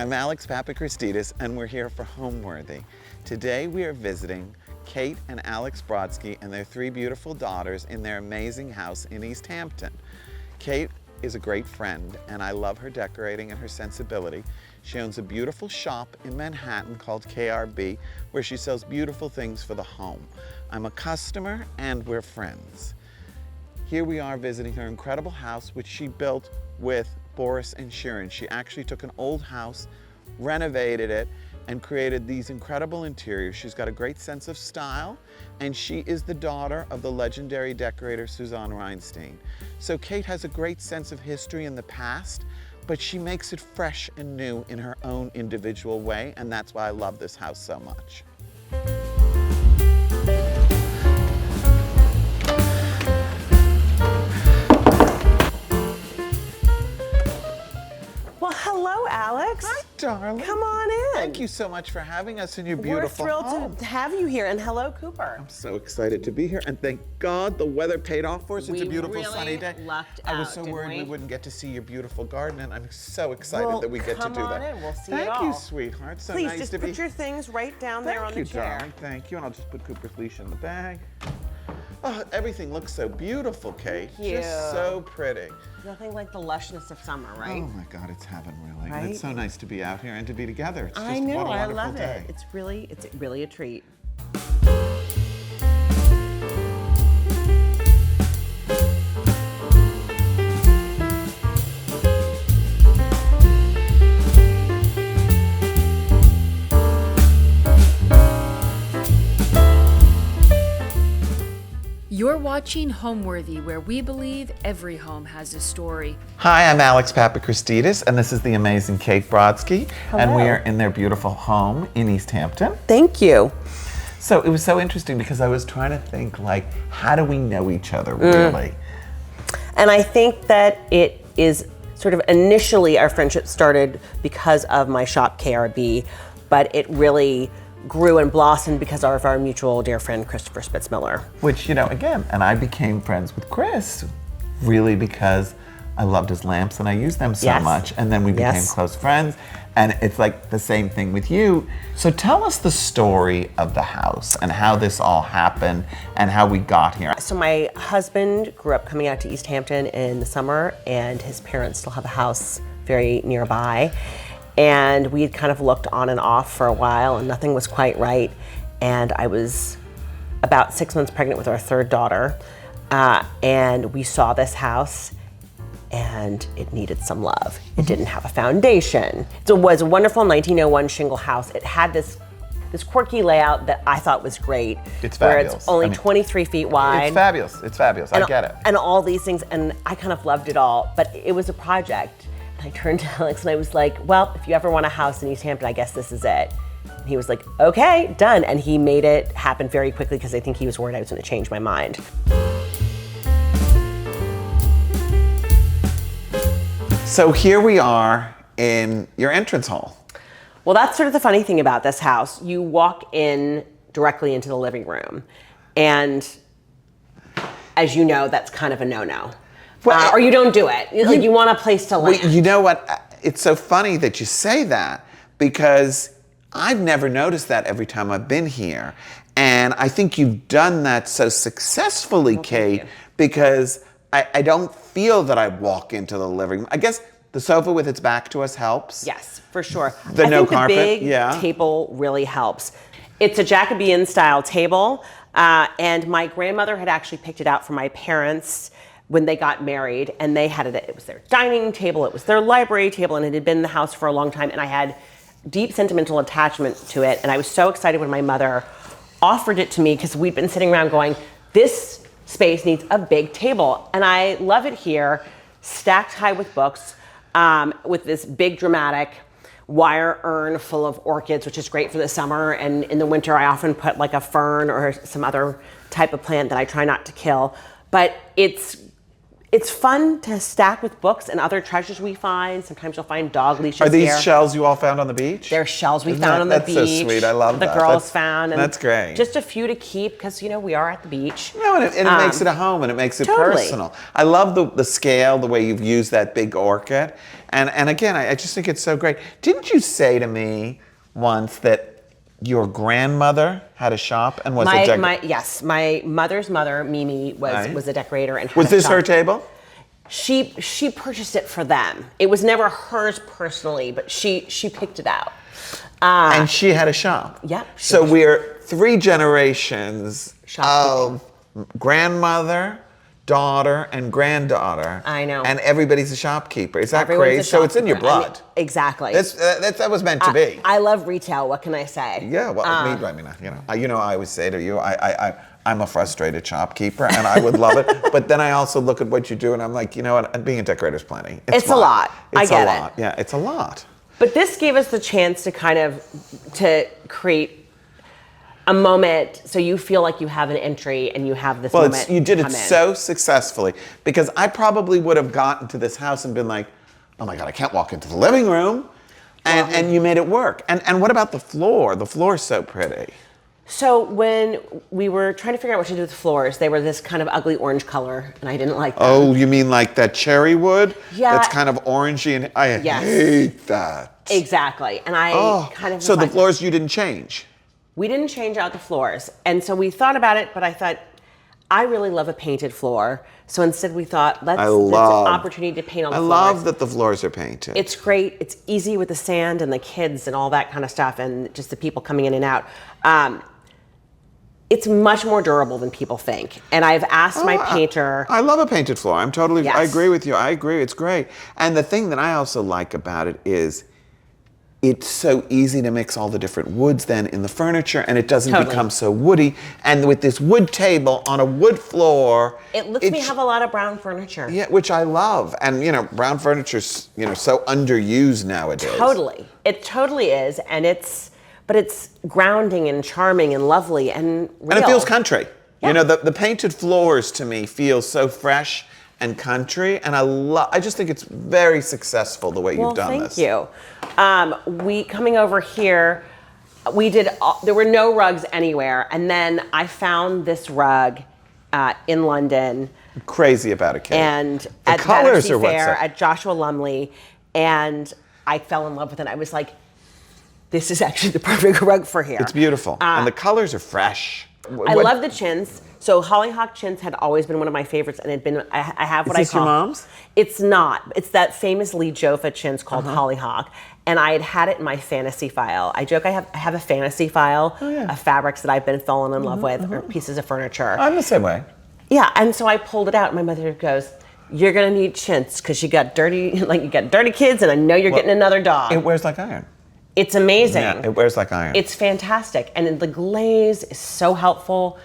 I'm Alex Papachristidis, and we're here for Homeworthy. Today we are visiting Kate and Alex Brodsky and their three beautiful daughters in their amazing house in East Hampton. Kate is a great friend, and I love her decorating and her sensibility. She owns a beautiful shop in Manhattan called KRB, where she sells beautiful things for the home. I'm a customer, and we're friends. Here we are visiting her incredible house, which she built with Boris Insurance. She actually took an old house, renovated it, and created these incredible interiors. She's got a great sense of style, and she is the daughter of the legendary decorator Suzanne Rheinstein. So Kate has a great sense of history in the past, but she makes it fresh and new in her own individual way, and that's why I love this house so much. Hello, Alex. Hi, darling. Come on in. Thank you so much for having us in your beautiful home. We're thrilled to have you here, and hello, Cooper. I'm so excited to be here, and thank God the weather paid off for us. It's a beautiful sunny day. Lucked I was out, so didn't worried we wouldn't get to see your beautiful garden, and I'm so excited that we get to do that. Come on in. We'll see it all. Thank you, sweetheart. So Please, nice just to be. put your things right down there on the chair. Thank you, darling. Thank you, and I'll just put Cooper's leash in the bag. Oh, everything looks so beautiful, Kate. Thank you. Just so pretty. Nothing like the lushness of summer, right? Oh my God, it's heaven, really. Right? It's so nice to be out here and to be together. It's just I know, what a I wonderful love day. it. It's really a treat. You're watching Homeworthy, where we believe every home has a story. Hi, I'm Alex Papachristidis, and this is the amazing Kate Brodsky. Hello. And we are in their beautiful home in East Hampton. Thank you. So it was so interesting because I was trying to think, like, how do we know each other, really? And I think that it is sort of initially our friendship started because of my shop, KRB, but it really grew and blossomed because of our mutual dear friend, Christopher Spitzmiller. Which, you know, again, and I became friends with Chris really because I loved his lamps and I used them so much. And then we became close friends. And it's like the same thing with you. So tell us the story of the house and how this all happened and how we got here. So my husband grew up coming out to East Hampton in the summer, and his parents still have a house very nearby. And we had kind of looked on and off for a while, and nothing was quite right. And I was about 6 months pregnant with our third daughter, and we saw this house, and it needed some love. It didn't have a foundation. So it was a wonderful 1901 shingle house. It had this quirky layout that I thought was great. It's where fabulous. it's only 23 feet wide. It's fabulous. It's fabulous. I get it. And all these things, and I kind of loved it all, but it was a project. I turned to Alex and I was like, well, if you ever want a house in East Hampton, I guess this is it. And he was like, okay, done. And he made it happen very quickly because I think he was worried I was going to change my mind. So here we are in your entrance hall. Well, that's sort of the funny thing about this house. You walk in directly into the living room. And as you know, that's kind of a no-no. Or you don't do it. You want a place to land. Well, you know what? It's so funny that you say that because I've never noticed that every time I've been here. And I think you've done that so successfully, Kate, because I don't feel that I walk into the living room. I guess the sofa with its back to us helps. Yes, for sure. The no carpet, the big table really helps. It's a Jacobean style table, and my grandmother had actually picked it out for my parents when they got married, and they had it. It was their dining table, it was their library table, and it had been in the house for a long time, and I had deep sentimental attachment to it, and I was so excited when my mother offered it to me because we'd been sitting around going, this space needs a big table, and I love it here, stacked high with books, with this big dramatic wire urn full of orchids, which is great for the summer, and in the winter I often put like a fern or some other type of plant that I try not to kill, but it's It's fun to stack with books and other treasures we find. Sometimes you'll find dog leashes Are these here. shells you all found on the beach? They're shells we found on the beach. That's so sweet. I love that. The girls found. And that's great. Just a few to keep because, we are at the beach. No, and it makes it a home, and it makes it Totally. personal. I love the scale, the way you've used that big orchid. And again, I just think it's so great. Didn't you say to me once that your grandmother had a shop and was a decorator? Yes, my mother's mother, Mimi, was a decorator and had Was a this shop. her table? She purchased it for them. It was never hers personally, but she picked it out. And she had a shop. Yep. So we're 3 generations Shopkeeping. of grandmother, daughter, and granddaughter. I know. And everybody's a shopkeeper. Is that Everyone's a crazy? So it's in your shopkeeper. blood. Exactly. That was meant to be. I love retail. What can I say? Yeah, well, I always say to you, I'm a frustrated shopkeeper, and I would love it. But then I also look at what you do, and I'm like, you know what? Being a decorator is plenty. It's a fine. lot. I get it. It's a lot. Yeah, it's a lot. But this gave us the chance to create a moment so you feel like you have an entry and you have this moment. You did it come in. so successfully, because I probably would have gotten to this house and been like, oh my God, I can't walk into the living room. And you made it work. And what about the floor? The floor is so pretty. So when we were trying to figure out what to do with the floors, they were this kind of ugly orange color, and I didn't like that. Oh, you mean like that cherry wood? Yeah. That's kind of orangey, and I hate that. Exactly. And I kind of So was the like, floors you didn't change? we didn't change out the floors. And so we thought about it, but I thought, I really love a painted floor. So instead we thought, that's an opportunity to paint on the floors. I love that the floors are painted. It's great. It's easy with the sand and the kids and all that kind of stuff and just the people coming in and out. It's much more durable than people think. And I've asked my painter. I love a painted floor. I Yes. agree with you. I agree. It's great. And the thing that I also like about it is it's so easy to mix all the different woods then in the furniture, and it doesn't become so woody. And with this wood table on a wood floor, It lets me have a lot of brown furniture. Yeah, which I love. And brown furniture's so underused nowadays. Totally. It totally is. And it's grounding and charming and lovely and real. And it feels country. Yeah. The painted floors to me feel so fresh and country, and I just think it's very successful the way you've done this. Thank you. We coming over here, there were no rugs anywhere, and then I found this rug in London. Crazy about it, Kate. And the at colors Battersea are what's Fair up. at Joshua Lumley, and I fell in love with it. I was like, this is actually the perfect rug for here. It's beautiful, and the colors are fresh. I love the chintz. So hollyhock chintz had always been one of my favorites, and I have what I call. Is this your mom's? It's not. It's that famous Lee Joffa chintz called hollyhock, and I had it in my fantasy file. I joke I have a fantasy file of fabrics that I've been falling in love with, or pieces of furniture. I'm the same way. Yeah, and so I pulled it out, and my mother goes, "You're gonna need chintz because you got dirty kids, and I know you're getting another dog." It wears like iron. It's amazing. Yeah, it wears like iron. It's fantastic, and the glaze is so helpful.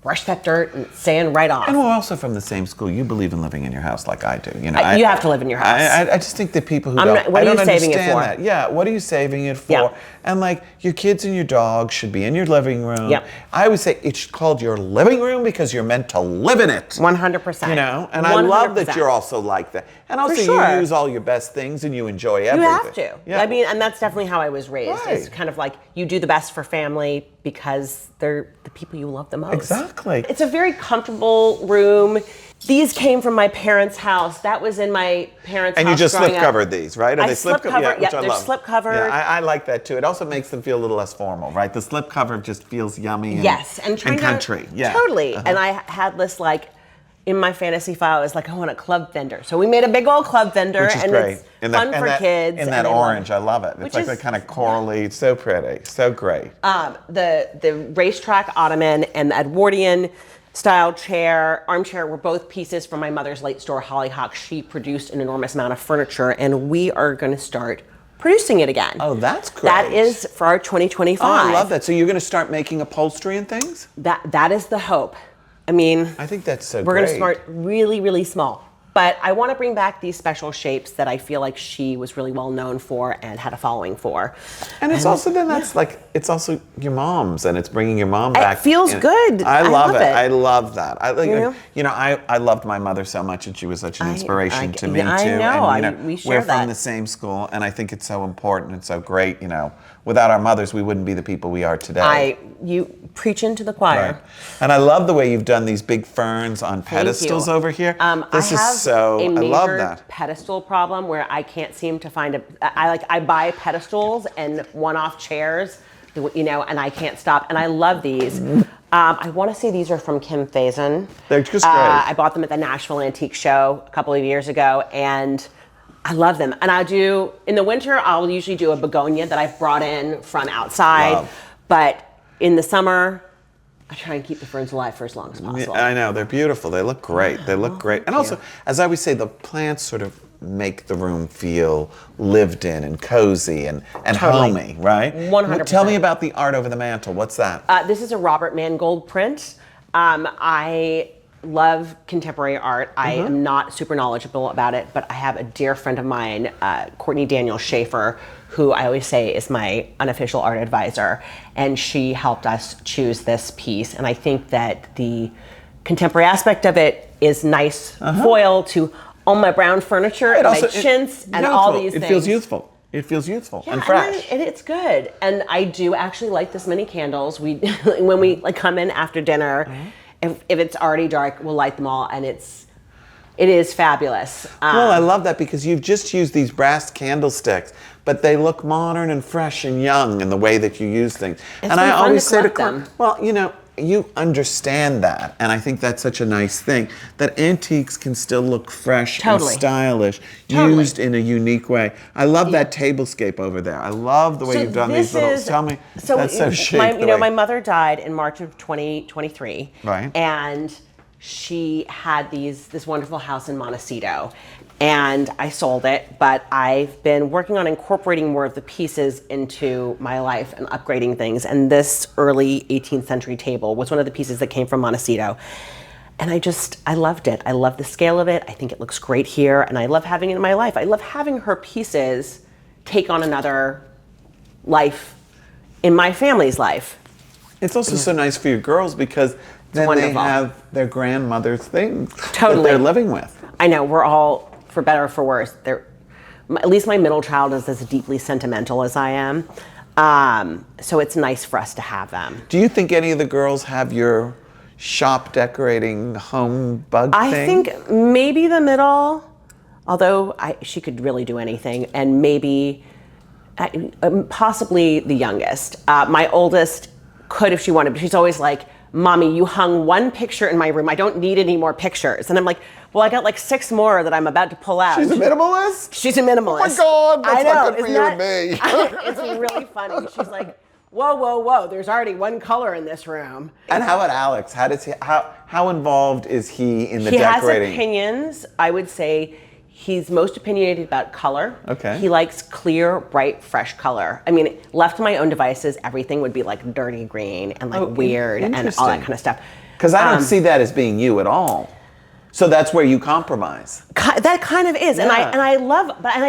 Brush that dirt and sand right off. And we're also from the same school. You believe in living in your house like I do. You have to live in your house. I just think that people who What are you saving it for? That. Yeah, what are you saving it for? Yeah. And your kids and your dog should be in your living room. Yep. I always say it's called your living room because you're meant to live in it. 100%. And I love that you're also like that. And also you use all your best things and you enjoy everything. You have to. Yeah. I mean, and that's definitely how I was raised. Right. It's kind of like you do the best for family because they're the people you love the most. Exactly. It's a very comfortable room. These came from my parents' house. That was in my parents' house. And you just growing slip up. covered these, right? I slip covered. Yeah, which I they're love. slip covered. Yeah, I like that too. It also makes them feel a little less formal, right? The slip cover just feels yummy and country. Yeah. Totally. And I had this in my fantasy file, it was like, I want a club fender. So we made a big old club fender. Which is and great. It's fun for kids. In that orange, I love it. It's like that kind of corally, it's so pretty, so great. The racetrack ottoman and the Edwardian style armchair were both pieces from my mother's late store, Hollyhock. She produced an enormous amount of furniture, and we are going to start producing it again. Oh, that's great. That is for our 2025. Oh, I love that. So you're going to start making upholstery and things? That is the hope. I mean, I think that's so we're great. going to start really, really small. But I want to bring back these special shapes that I feel like she was really well known for and had a following for. And it's also then it's also your mom's, and it's bringing your mom back. It feels good. I love it. it. I love that. I like, You know? I loved my mother so much, and she was such an inspiration to me too. I know. And we share we're from the same school, and I think it's so important and so great. Without our mothers, we wouldn't be the people we are today. You preach into the choir. Right. And I love the way you've done these big ferns on pedestals over here. I have a major love that. pedestal problem where I can't seem to find I buy pedestals and one-off chairs, and I can't stop. And I love these. I want to say these are from Kim Faison. They're just great. I bought them at the Nashville Antique Show a couple of years ago, and I love them. And in the winter, I'll usually do a begonia that I've brought in from outside. Wow. But in the summer, I try and keep the ferns alive for as long as possible. I know, they're beautiful. They look great. They look great. And also, as I always say, the plants sort of make the room feel lived in and cozy and Totally. homey, right? 100%. Tell me about the art over the mantle. What's that? This is a Robert Mangold print. I love contemporary art. I am not super knowledgeable about it, but I have a dear friend of mine, Courtney Daniel Schaefer, who I always say is my unofficial art advisor, and she helped us choose this piece. And I think that the contemporary aspect of it is nice foil to all my brown furniture and my chintz and all these things. It feels youthful. It feels youthful and fresh. And it's good. And I do actually like this many candles. When we come in after dinner, if it's already dark, we'll light them all, and it is fabulous. Well, I love that because you've just used these brass candlesticks, but they look modern and fresh and young in the way that you use things. And I always say to them. well, you understand that, and I think that's such a nice thing, that antiques can still look fresh and stylish, used in a unique way. I love that tablescape over there. I love the way you've done these little, tell me, that's so chic. My mother died in March of 2023. Right. And she had this wonderful house in Montecito, and I sold it, but I've been working on incorporating more of the pieces into my life and upgrading things. And this early 18th century table was one of the pieces that came from Montecito. And I loved it. I love the scale of it. I think it looks great here, and I love having it in my life. I love having her pieces take on another life in my family's life. It's also so nice for your girls because then they have their grandmother's things that they're living with. I know, we're all, for better or for worse, at least my middle child is as deeply sentimental as I am. So it's nice for us to have them. Do you think any of the girls have your shop decorating home bug thing? I think maybe the middle, although she could really do anything, and maybe possibly the youngest. My oldest could if she wanted, but she's always like, Mommy, you hung one picture in my room. I don't need any more pictures. And I'm like, well, I got 6 more that I'm about to pull out. She's a minimalist? She's a minimalist. Oh my God, that's not good for you and me. It's really funny. She's like, whoa, there's already one color in this room. And how about Alex? How involved is he in the decorating? He has opinions. I would say he's most opinionated about color. Okay. He likes clear, bright, fresh color. I mean, left to my own devices, everything would be dirty green and weird and all that kind of stuff. Because I don't see that as being you at all. So that's where you compromise. That kind of is, and I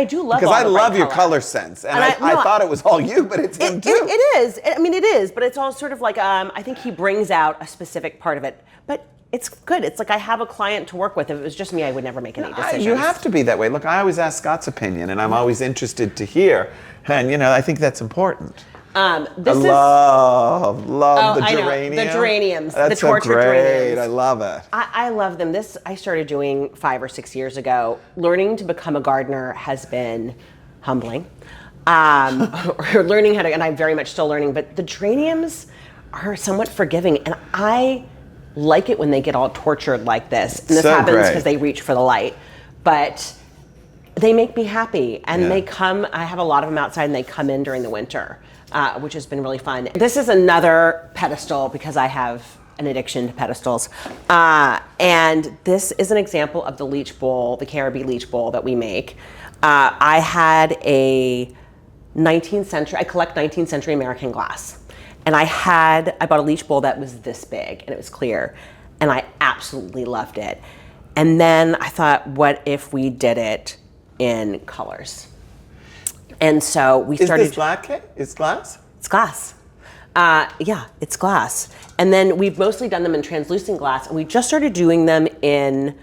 do love. Because I love your color sense, and I thought it was all you, but it's him too. It is. I mean, it is, but it's all sort of I think he brings out a specific part of it, but it's good. It's I have a client to work with. If it was just me, I would never make any decisions. You have to be that way. Look, I always ask Scott's opinion, and I'm always interested to hear, and I think that's important. I love the geranium. The geraniums, That's the tortured geraniums. I love it. I love them. This I started doing 5 or 6 years ago. Learning to become a gardener has been humbling. Learning how to, and I'm very much still learning, but the geraniums are somewhat forgiving, and I like it when they get all tortured like this. And this happens because they reach for the light. But they make me happy, and they come, I have a lot of them outside, and they come in during the winter. Which has been really fun. This is another pedestal because I have an addiction to pedestals. And this is an example of the leach bowl, the KRB leach bowl that we make. I had a 19th century, I collect 19th century American glass. And I bought a leach bowl that was this big and it was clear. And I absolutely loved it. And then I thought, what if we did it in colors? And so we started. Is this lacquer? It's glass? It's glass. Yeah, it's glass. And then we've mostly done them in translucent glass, and we just started doing them in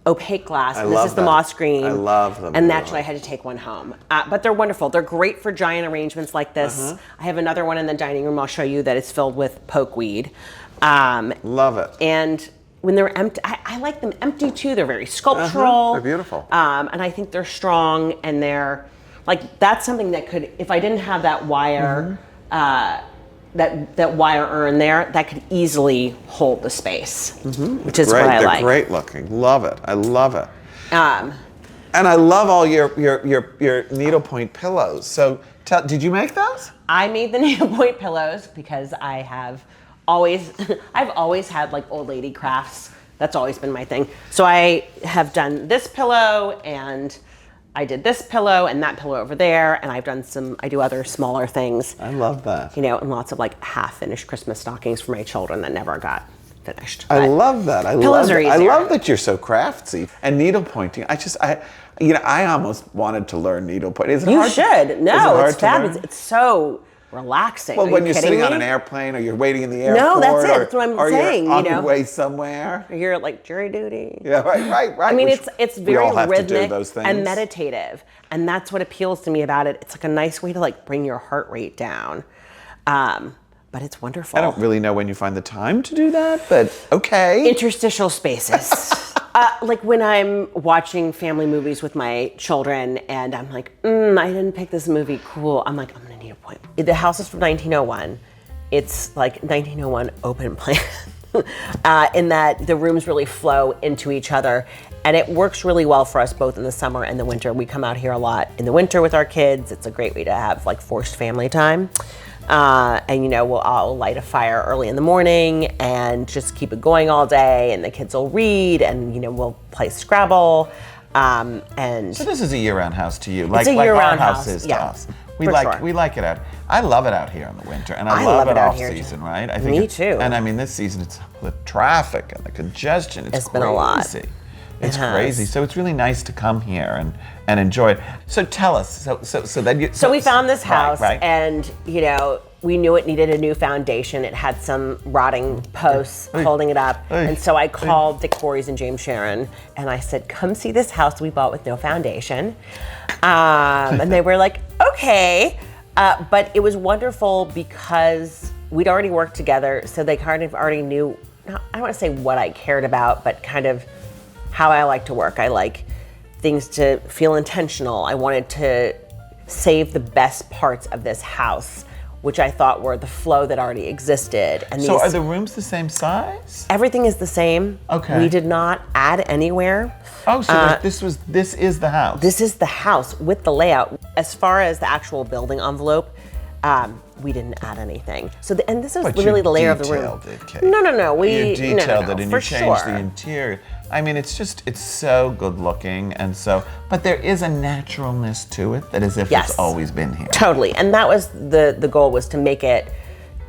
opaque glass. And this is the moss green. I love them. And naturally, I had to take one home. But they're wonderful. They're great for giant arrangements like this. I have another one in the dining room I'll show you that is filled with pokeweed. Love it. And when they're empty, I like them empty too. They're very sculptural. They're beautiful. And I think they're strong, and they're like, that's something that could, if I didn't have that wire, that wire urn there, that could easily hold the space, which is what I like. They're great looking. Love it. I love it. And I love all your needlepoint pillows. So, did you make those? I made the needlepoint pillows because I've always had like old lady crafts. That's always been my thing. So I have done this pillow, and I did this pillow and that pillow over there, and I do other smaller things. I love that. You know, and lots of like half-finished Christmas stockings for my children that never got finished. I love that. Pillows are easier. I love that you're so craftsy. And needlepointing, I almost wanted to learn needlepoint. Is it You hard? should. No, is it's it hard to fabulous. learn? It's so relaxing. Well, Are when you you're kidding sitting on me? an airplane, or you're waiting in the airport, No, that's it. That's what I'm saying, or you're on you know. your way somewhere. You're at like jury duty. Yeah, right. I mean, Which it's we very all have to do rhythmic those things. and meditative, and that's what appeals to me about it. It's like a nice way to like bring your heart rate down, but it's wonderful. I don't really know when you find the time to do that, but okay. Interstitial spaces. Like when I'm watching family movies with my children, and I'm like, I didn't pick this movie. Cool. I'm like, I'm gonna need a point. The house is from 1901. It's like 1901 open plan. In that the rooms really flow into each other, and it works really well for us both in the summer and the winter. We come out here a lot in the winter with our kids. It's a great way to have like forced family time. And you know, I'll light a fire early in the morning and just keep it going all day, and the kids will read, and you know, we'll play Scrabble. And So this is a year-round house to you, It's a year-round our house, is to yeah, us. We for like sure. we like it out. I love it out here in the winter, and I love love it it out off here, too. season, right? I Me too. And I mean, this season, it's the traffic and the congestion. It's been a lot. crazy. It's It has. crazy. So it's really nice to come here and enjoy it. So tell us. So then you. So we found this house, right. and you know, we knew it needed a new foundation. It had some rotting posts holding it up, and so I called Dick Corey's and James Sharon, and I said, "Come see this house we bought with no foundation." And they were like, "Okay," but it was wonderful because we'd already worked together, so they kind of already knew. I don't want to say what I cared about, but kind of how I like to work. I like things to feel intentional. I wanted to save the best parts of this house, which I thought were the flow that already existed. And So are the rooms the same size? everything is the same. Okay. We did not add anywhere. Oh, so this is the house. This is the house with the layout. As far as the actual building envelope, we didn't add anything. So, and this is But really you the layer of the room. detailed it, Kate. No. You detailed it, and for you changed sure. the interior. I mean, it's so good looking, and so, but there is a naturalness to it that is if Yes. it's always been here. Totally, and that was the goal, was to make it,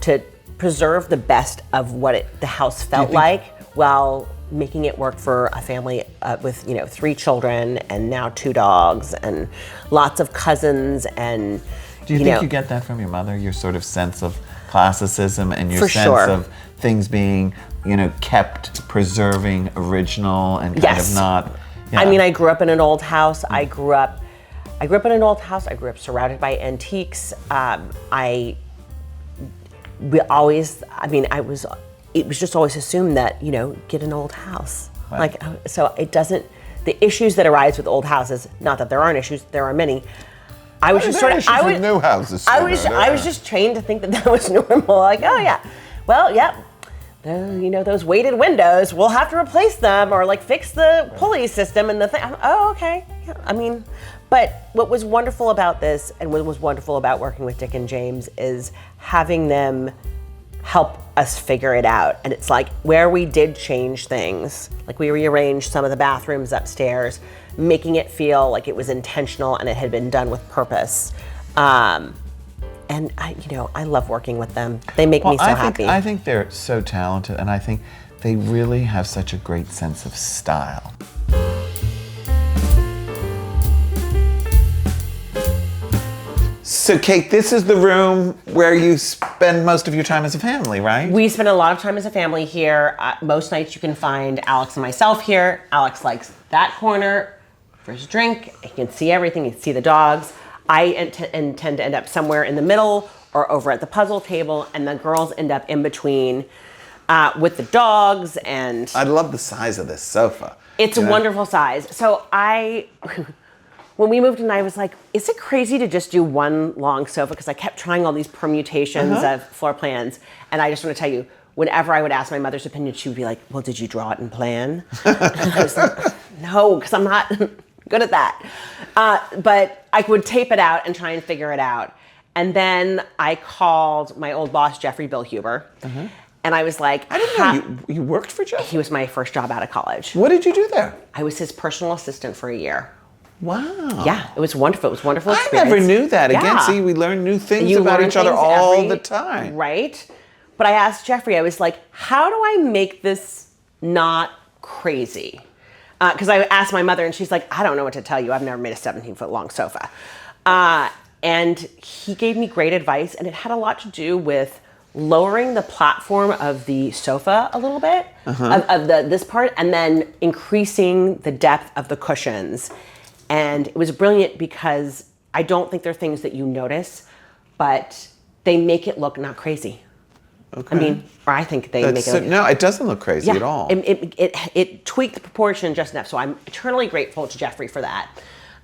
to preserve the best of what the house felt like, while making it work for a family with 3 children and now 2 dogs and lots of cousins. And Do you think you get that from your mother? Your sort of sense of classicism and your For sense sure. of things being, kept, preserving, original, and kind Yes. of not. I mean, I grew up in an old house. I grew up in an old house. I grew up surrounded by antiques. It was just always assumed that, get an old house. Right. So it doesn't, the issues that arise with old houses, not that there aren't issues, there are many. I was just There are sort of, issues with new houses. I was just trained to think that was normal. Like, oh yeah, well, yep. Those weighted windows, we'll have to replace them, or like fix the pulley system and the thing. Oh, okay. Yeah. I mean, but what was wonderful about this, and what was wonderful about working with Dick and James, is having them help us figure it out. And it's like, where we did change things, like we rearranged some of the bathrooms upstairs, making it feel like it was intentional and it had been done with purpose. And I love working with them. They make me so happy. I think they're so talented, and I think They really have such a great sense of style. So Kate, this is the room where you spend most of your time as a family, right? We spend a lot of time as a family here. Most nights you can find Alex and myself here. Alex likes that corner for his drink. He can see everything. He can see the dogs. I intend to end up somewhere in the middle or over at the puzzle table, and the girls end up in between with the dogs. And I love the size of this sofa. It's a wonderful size. So when we moved in, I was like, is it crazy to just do one long sofa? Because I kept trying all these permutations of floor plans. And I just want to tell you, whenever I would ask my mother's opinion, she would be like, well, did you draw it in plan? And I was like, no, because I'm not good at that. But I would tape it out and try and figure it out. And then I called my old boss, Jeffrey Bilhuber. And I was like, I didn't know you worked for Jeff? He was my first job out of college. What did you do there? I was his personal assistant for a year. Wow. Yeah, it was wonderful. It was a wonderful I experience. never knew that. Yeah. Again, see, we learn new things You about learn each other things all the time. Right? But I asked Jeffrey, I was like, how do I make this not crazy? Because I asked my mother, and she's like, I don't know what to tell you. I've never made a 17-foot long sofa. And he gave me great advice, and it had a lot to do with lowering the platform of the sofa a little bit, of this part, and then increasing the depth of the cushions. And it was brilliant because I don't think they're things that you notice, but they make it look not crazy. Okay. I mean, or I think they make it look... No, it doesn't look crazy at all. It tweaked the proportion just enough, so I'm eternally grateful to Jeffrey for that.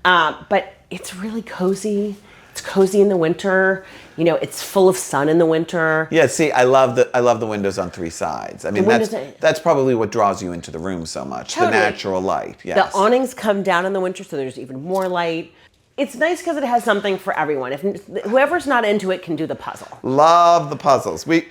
But it's really cozy. It's cozy in the winter. You know, it's full of sun in the winter. Yeah, see, I love the windows on three sides. I mean, that's probably what draws you into the room so much. Totally. The natural light. Yes. The awnings come down in the winter, so there's even more light. It's nice because it has something for everyone. If whoever's not into it can do the puzzle. Love the puzzles. We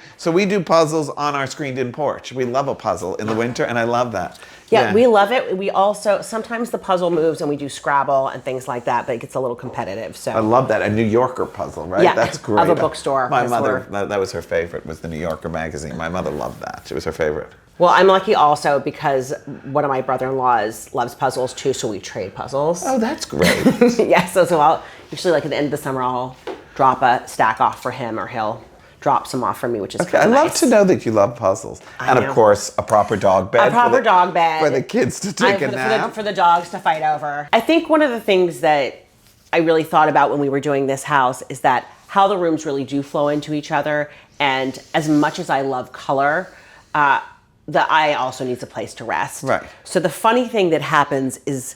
do puzzles on our screened-in porch. We love a puzzle in the winter, and I love that. Yeah, we love it. We also, sometimes the puzzle moves and we do Scrabble and things like that, but it gets a little competitive. So I love that. A New Yorker puzzle, right? Yeah, That's great. of a bookstore. My mother, that was her favorite, was the New Yorker magazine. My mother loved that. It was her favorite. Well, I'm lucky also because one of my brother-in-laws loves puzzles too, so we trade puzzles. Oh, that's great. Yeah, so I'll usually, like, at the end of the summer, I'll drop a stack off for him, or he'll drop some off for me, which is okay. I love to know that you love puzzles. And of course, a proper dog bed. Dog bed. For the kids to take a nap. For the dogs to fight over. I think one of the things that I really thought about when we were doing this house is that how the rooms really do flow into each other. And as much as I love color, the eye also needs a place to rest. Right. So the funny thing that happens is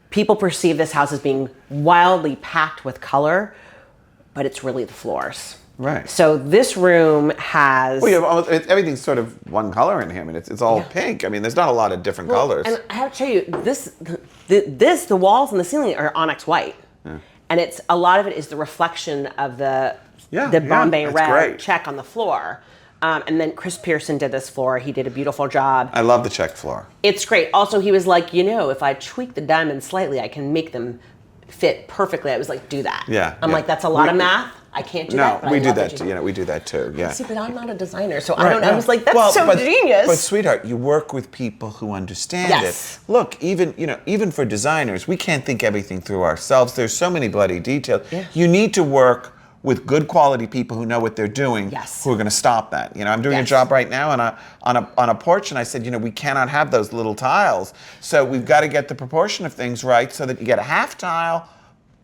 people perceive this house as being wildly packed with color, but it's really the floors. Right. So this room has... Well, you have everything's sort of one color in here. I mean, it's all pink. I mean, there's not a lot of different colors. And I have to tell you, the walls and the ceiling are onyx white. Yeah. And it's a lot of it is the reflection of the Bombay red check on the floor. And then Chris Pearson did this floor. He did a beautiful job. I love the check floor. It's great. Also, he was like, if I tweak the diamonds slightly, I can make them fit perfectly. I was like, do that. Yeah. I'm like, that's a lot of math. I can't do that. No, we do that too. We do that too. Yeah. See, but I'm not a designer, so I don't know. I was like, that's genius. But sweetheart, you work with people who understand it. Look, even for designers, we can't think everything through ourselves. There's so many bloody details. Yeah. You need to work with good quality people who know what they're doing, who are going to stop that. I'm doing a job right now on a porch, and I said, we cannot have those little tiles. So we've got to get the proportion of things right so that you get a half tile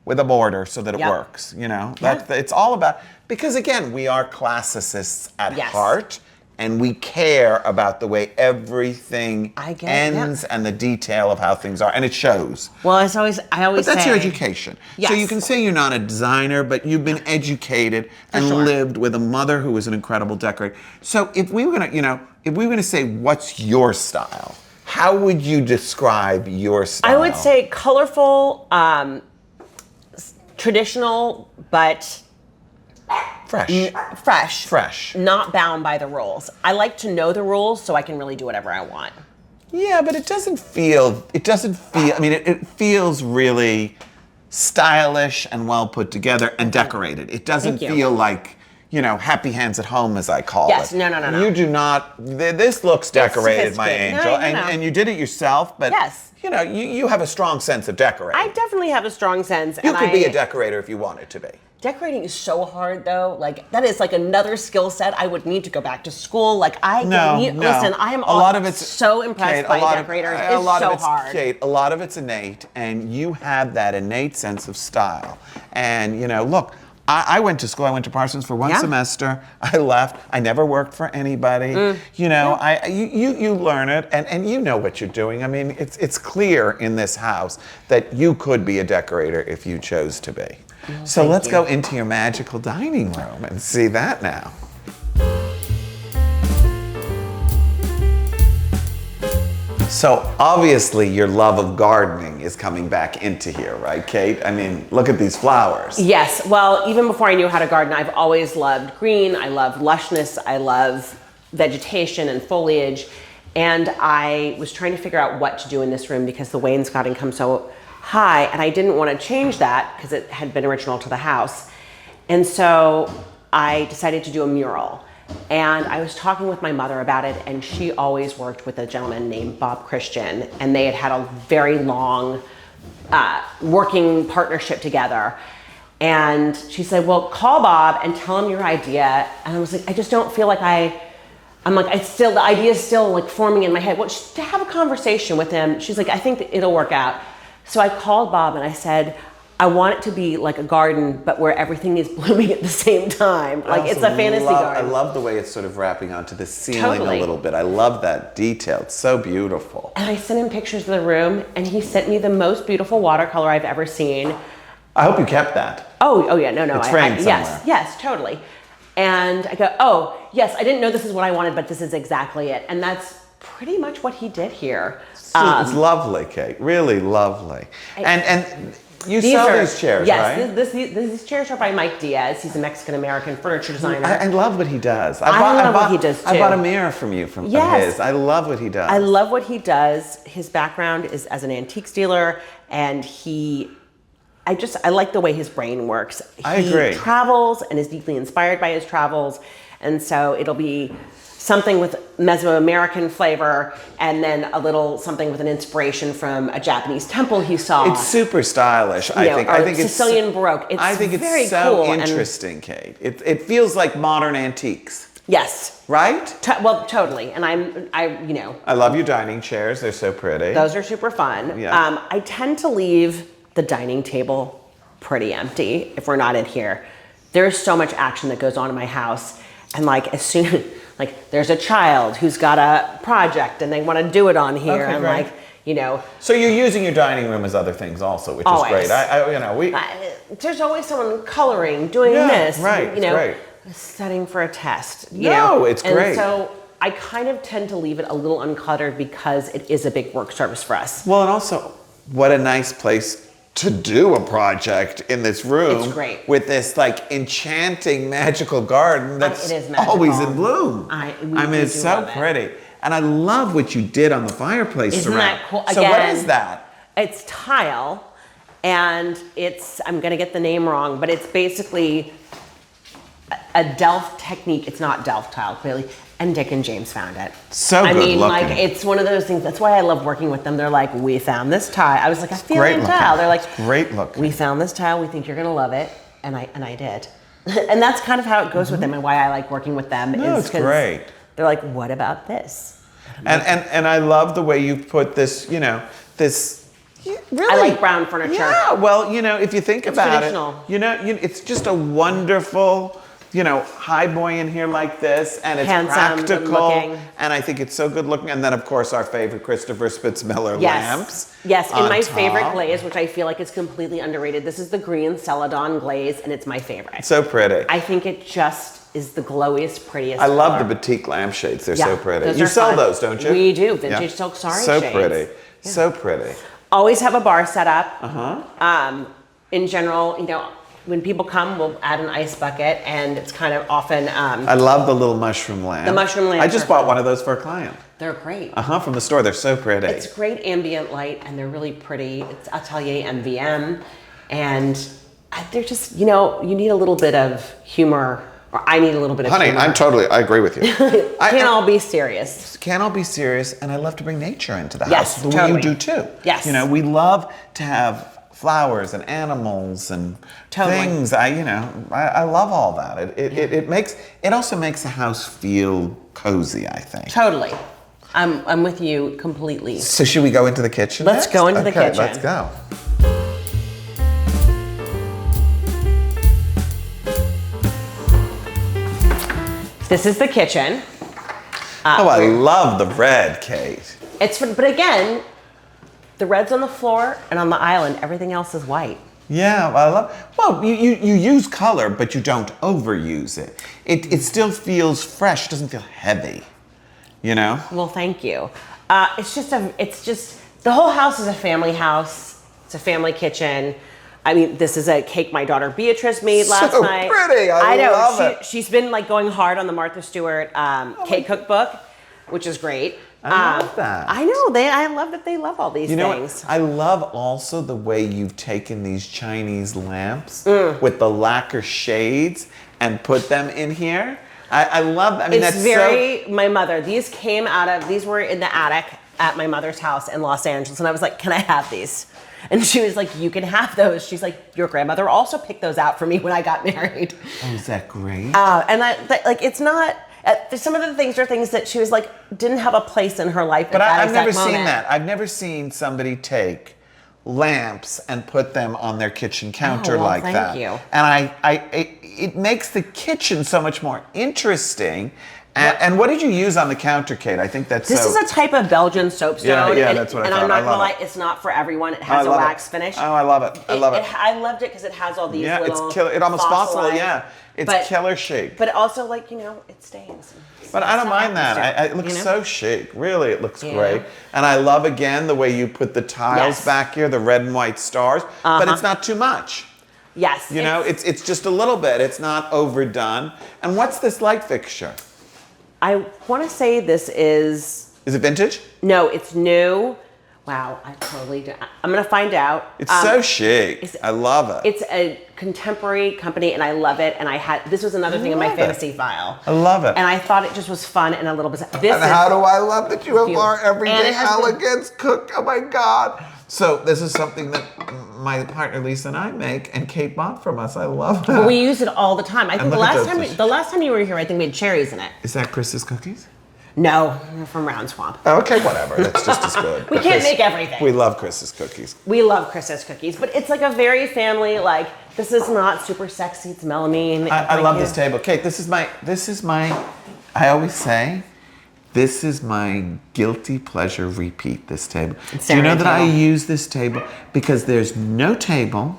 with a border so that it works. It's all about, because again, we are classicists at heart, and we care about the way everything ends and the detail of how things are, and it shows. Well, I always but that's say, your education. Yes. So you can say you're not a designer, but you've been educated and lived with a mother who was an incredible decorator. So if we were gonna say what's your style, how would you describe your style? I would say colorful, traditional, but fresh. Not bound by the rules. I like to know the rules so I can really do whatever I want. Yeah, but it doesn't feel, I mean, it feels really stylish and well put together and decorated. It doesn't feel like, happy hands at home, as I call Yes, it. no. You do not, this looks decorated, my sophisticated. angel. No. And you did it yourself, but Yes. you have a strong sense of decorating. I definitely have a strong sense. You could be a decorator if you wanted to be. Decorating is so hard, though. Like, that is like another skill set. I would need to go back to school. Like, listen, I am so impressed by decorators. It's so hard. Kate, a lot of it's innate, and you have that innate sense of style. And, look, I went to school. I went to Parsons for one semester. I left. I never worked for anybody. You learn it, and you know what you're doing. I mean, it's clear in this house that you could be a decorator if you chose to be. So let's go into your magical dining room and see that now. So obviously your love of gardening is coming back into here, right, Kate? I mean, look at these flowers. Yes, well, even before I knew how to garden, I've always loved green. I love lushness. I love vegetation and foliage. And I was trying to figure out what to do in this room because the wainscoting comes so high, and I didn't want to change that because it had been original to the house. And so I decided to do a mural. And I was talking with my mother about it, and she always worked with a gentleman named Bob Christian, and they had a very long working partnership together. And she said, well, call Bob and tell him your idea. And I was like, I just don't feel like the idea is still like forming in my head. Well, just to have a conversation with him. She's like, I think that it'll work out. So I called Bob and I said, I want it to be like a garden, but where everything is blooming at the same time. Like it's a fantasy garden. I love the way it's sort of wrapping onto the ceiling a little bit. I love that detail. It's so beautiful. And I sent him pictures of the room, and he sent me the most beautiful watercolor I've ever seen. I hope you kept that. Oh yeah, no. It's framed somewhere. Yes, totally. And I go, oh, yes, I didn't know this is what I wanted, but this is exactly it. And that's pretty much what he did here. It's lovely, Kate. Really lovely. And you sell these chairs, right? Yes, these chairs are by Mike Diaz. He's a Mexican-American furniture designer. I love what he does. I love what he does, too. I bought a mirror from you of his. I love what he does. I love what he does. His background is as an antiques dealer, and I like the way his brain works. I agree. He travels and is deeply inspired by his travels, and so it'll be something with Mesoamerican flavor, and then a little something with an inspiration from a Japanese temple he saw. It's super stylish. I think it's Sicilian Baroque. I think it's very so cool interesting, Kate. It feels like modern antiques. Yes. Right? Well, totally. And I love your dining chairs. They're so pretty. Those are super fun. Yeah. I tend to leave the dining table pretty empty if we're not in here. There's so much action that goes on in my house, and as soon there's a child who's got a project and they want to do it on here, okay, and great. So you're using your dining room as other things also, which always. Is great. There's always someone coloring, doing this, right, studying for a test. It's great. And so I kind of tend to leave it a little uncluttered because it is a big work service for us. Well, and also, what a nice place to do a project in this room. It's great. With this enchanting magical garden that's it is magical. Always in bloom. It's so pretty. And I love what you did on the fireplace Isn't surround. that cool? So Again, what is that? It's tile, and I'm gonna get the name wrong, but it's basically a Delft technique. It's not Delft tile, clearly. And Dick and James found it. So good looking. It's one of those things. That's why I love working with them. They're like, we found this tile. I was like, I feel like tile. They're like, great looking. We found this tile. We think you're gonna love it, and I did. And that's kind of how it goes with them, and why I like working with them. No, it's great. They're like, what about this? And I love the way you put this. This. Really? I like brown furniture. Yeah. Well, if you think about traditional. it, it's just a wonderful. High boy in here like this, and it's handsome practical, looking. And I think it's so good looking. And then, of course, our favorite Christopher Spitzmiller lamps. Yes, and my top. favorite glaze, which I feel like is completely underrated. This is the green Celadon glaze, and it's my favorite. So pretty. I think it just is the glowiest, prettiest. I love color. the batik lampshades. They're so pretty. Those You are sell fun. those, don't you? We do. Vintage silk sari so shades. Pretty. Yeah. So pretty. Always have a bar set up. In general, when people come, we'll add an ice bucket, and it's kind of often. I love the little mushroom lamp. The mushroom lamp. I just bought one of those for a client. They're great. From the store. They're so pretty. It's great ambient light, and they're really pretty. It's Atelier MVM, and they're just, you need a little bit of humor or I need a little bit of Honey, humor. I agree with you. Can't all be serious. Can't all be serious, and I love to bring nature into the Yes, house. The way totally. you do too. Yes. You know, we love to have flowers and animals and things. I love all that. It also makes the house feel cozy, I think. Totally. I'm with you completely. So should we go into the kitchen? Let's next? go into the kitchen. Let's go. This is the kitchen. I love the red, Kate. But again, the red's on the floor and on the island. Everything else is white. Yeah, I love. Well, you use color, but you don't overuse it. It still feels fresh. It doesn't feel heavy. You know. Well, thank you. It's just the whole house is a family house. It's a family kitchen. I mean, this is a cake my daughter Beatrice made last night. So pretty. I know. love it. She's been like going hard on the Martha Stewart cake cookbook, which is great. I love that. I know. I love that they love all these You know things. what? I love also the way you've taken these Chinese lamps with the lacquer shades and put them in here. I love that. I mean, It's that's very my mother. These were in the attic at my mother's house in Los Angeles, and I was like, "Can I have these?" And she was like, "You can have those." She's like, "Your grandmother also picked those out for me when I got married." Oh, is that great? And it's not. Some of the things are things that she was like didn't have a place in her life. But at that I've never exact seen moment. that. I've never seen somebody take lamps and put them on their kitchen counter well, like thank that. you. And it makes the kitchen so much more interesting. And what did you use on the counter, Kate? I think that's This is a type of Belgian soapstone. Yeah, that's what I and thought. I'm not I gonna love lie, it. it's not for everyone. It has a wax finish. Oh, I love it. I love it. I loved it because it has all these Yeah, little it's killer. It almost possible. fossilized- Yeah, it's killer chic. But also, it stains. But I don't So mind that. happens It looks you know? so chic. Really, it looks Yeah. great. And I love, again, the way you put the tiles Yes. back here, the red and white stars. But it's not too much. Yes. You know, it's just a little bbit. It's not overdone. And what's this light fixture? I want to say this is. Is it vintage? No, it's new. Wow, I'm gonna find out. It's so chic. I love it. It's a contemporary company, and I love it. And this was another thing in my love it. fantasy file. I love it. And I thought it just was fun and a little bit. And how do I love that you have our And everyday it has been- elegance cook. Oh my God. So this is something that my partner Lisa and I make, and Kate bought from us. I love that. We use it all the time. I think look at those. the last time you were here, I think we had cherries in it. Is that Chris's cookies? No, they're from Round Swamp. Okay, whatever. That's just as good. We can't make everything. We love Chris's cookies. We love Chris's cookies, but it's like a very family. This is not super sexy. It's melamine. I love this table. Kate, this is my, I always say, this is my guilty pleasure repeat, this table. Do you know that I use this table because there's no table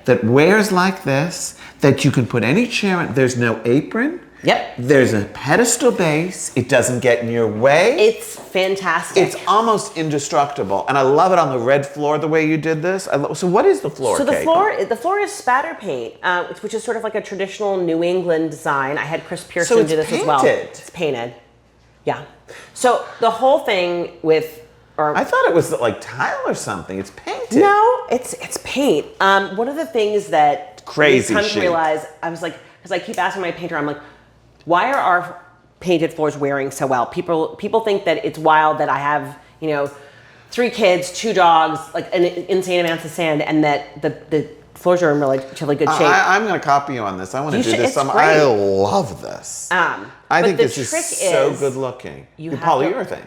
that wears like this, that you can put any chair in. There's no apron. Yep. There's a pedestal base. It doesn't get in your way. It's fantastic. It's almost indestructible. And I love it on the red floor, the way you did this. So what is the floor, So the Kate? floor is spatter paint, which is sort of like a traditional New England design. I had Chris Pearson So it's do this as well. painted. It's painted. Yeah. So the whole thing I thought it was like tile or something. It's painted. No, it's paint. One of the things that Crazy we've come to chic. realize, I was like, because I keep asking my painter, I'm like, why are our painted floors wearing so well? People think that it's wild that I have 3 kids, 2 dogs, like an insane amounts of sand, and that the floors are in relatively good shape. I'm going to copy you on this. I want to You do should- this. it's I great. love this. I but think the this is trick so is good looking. you You're have to- polyurethane.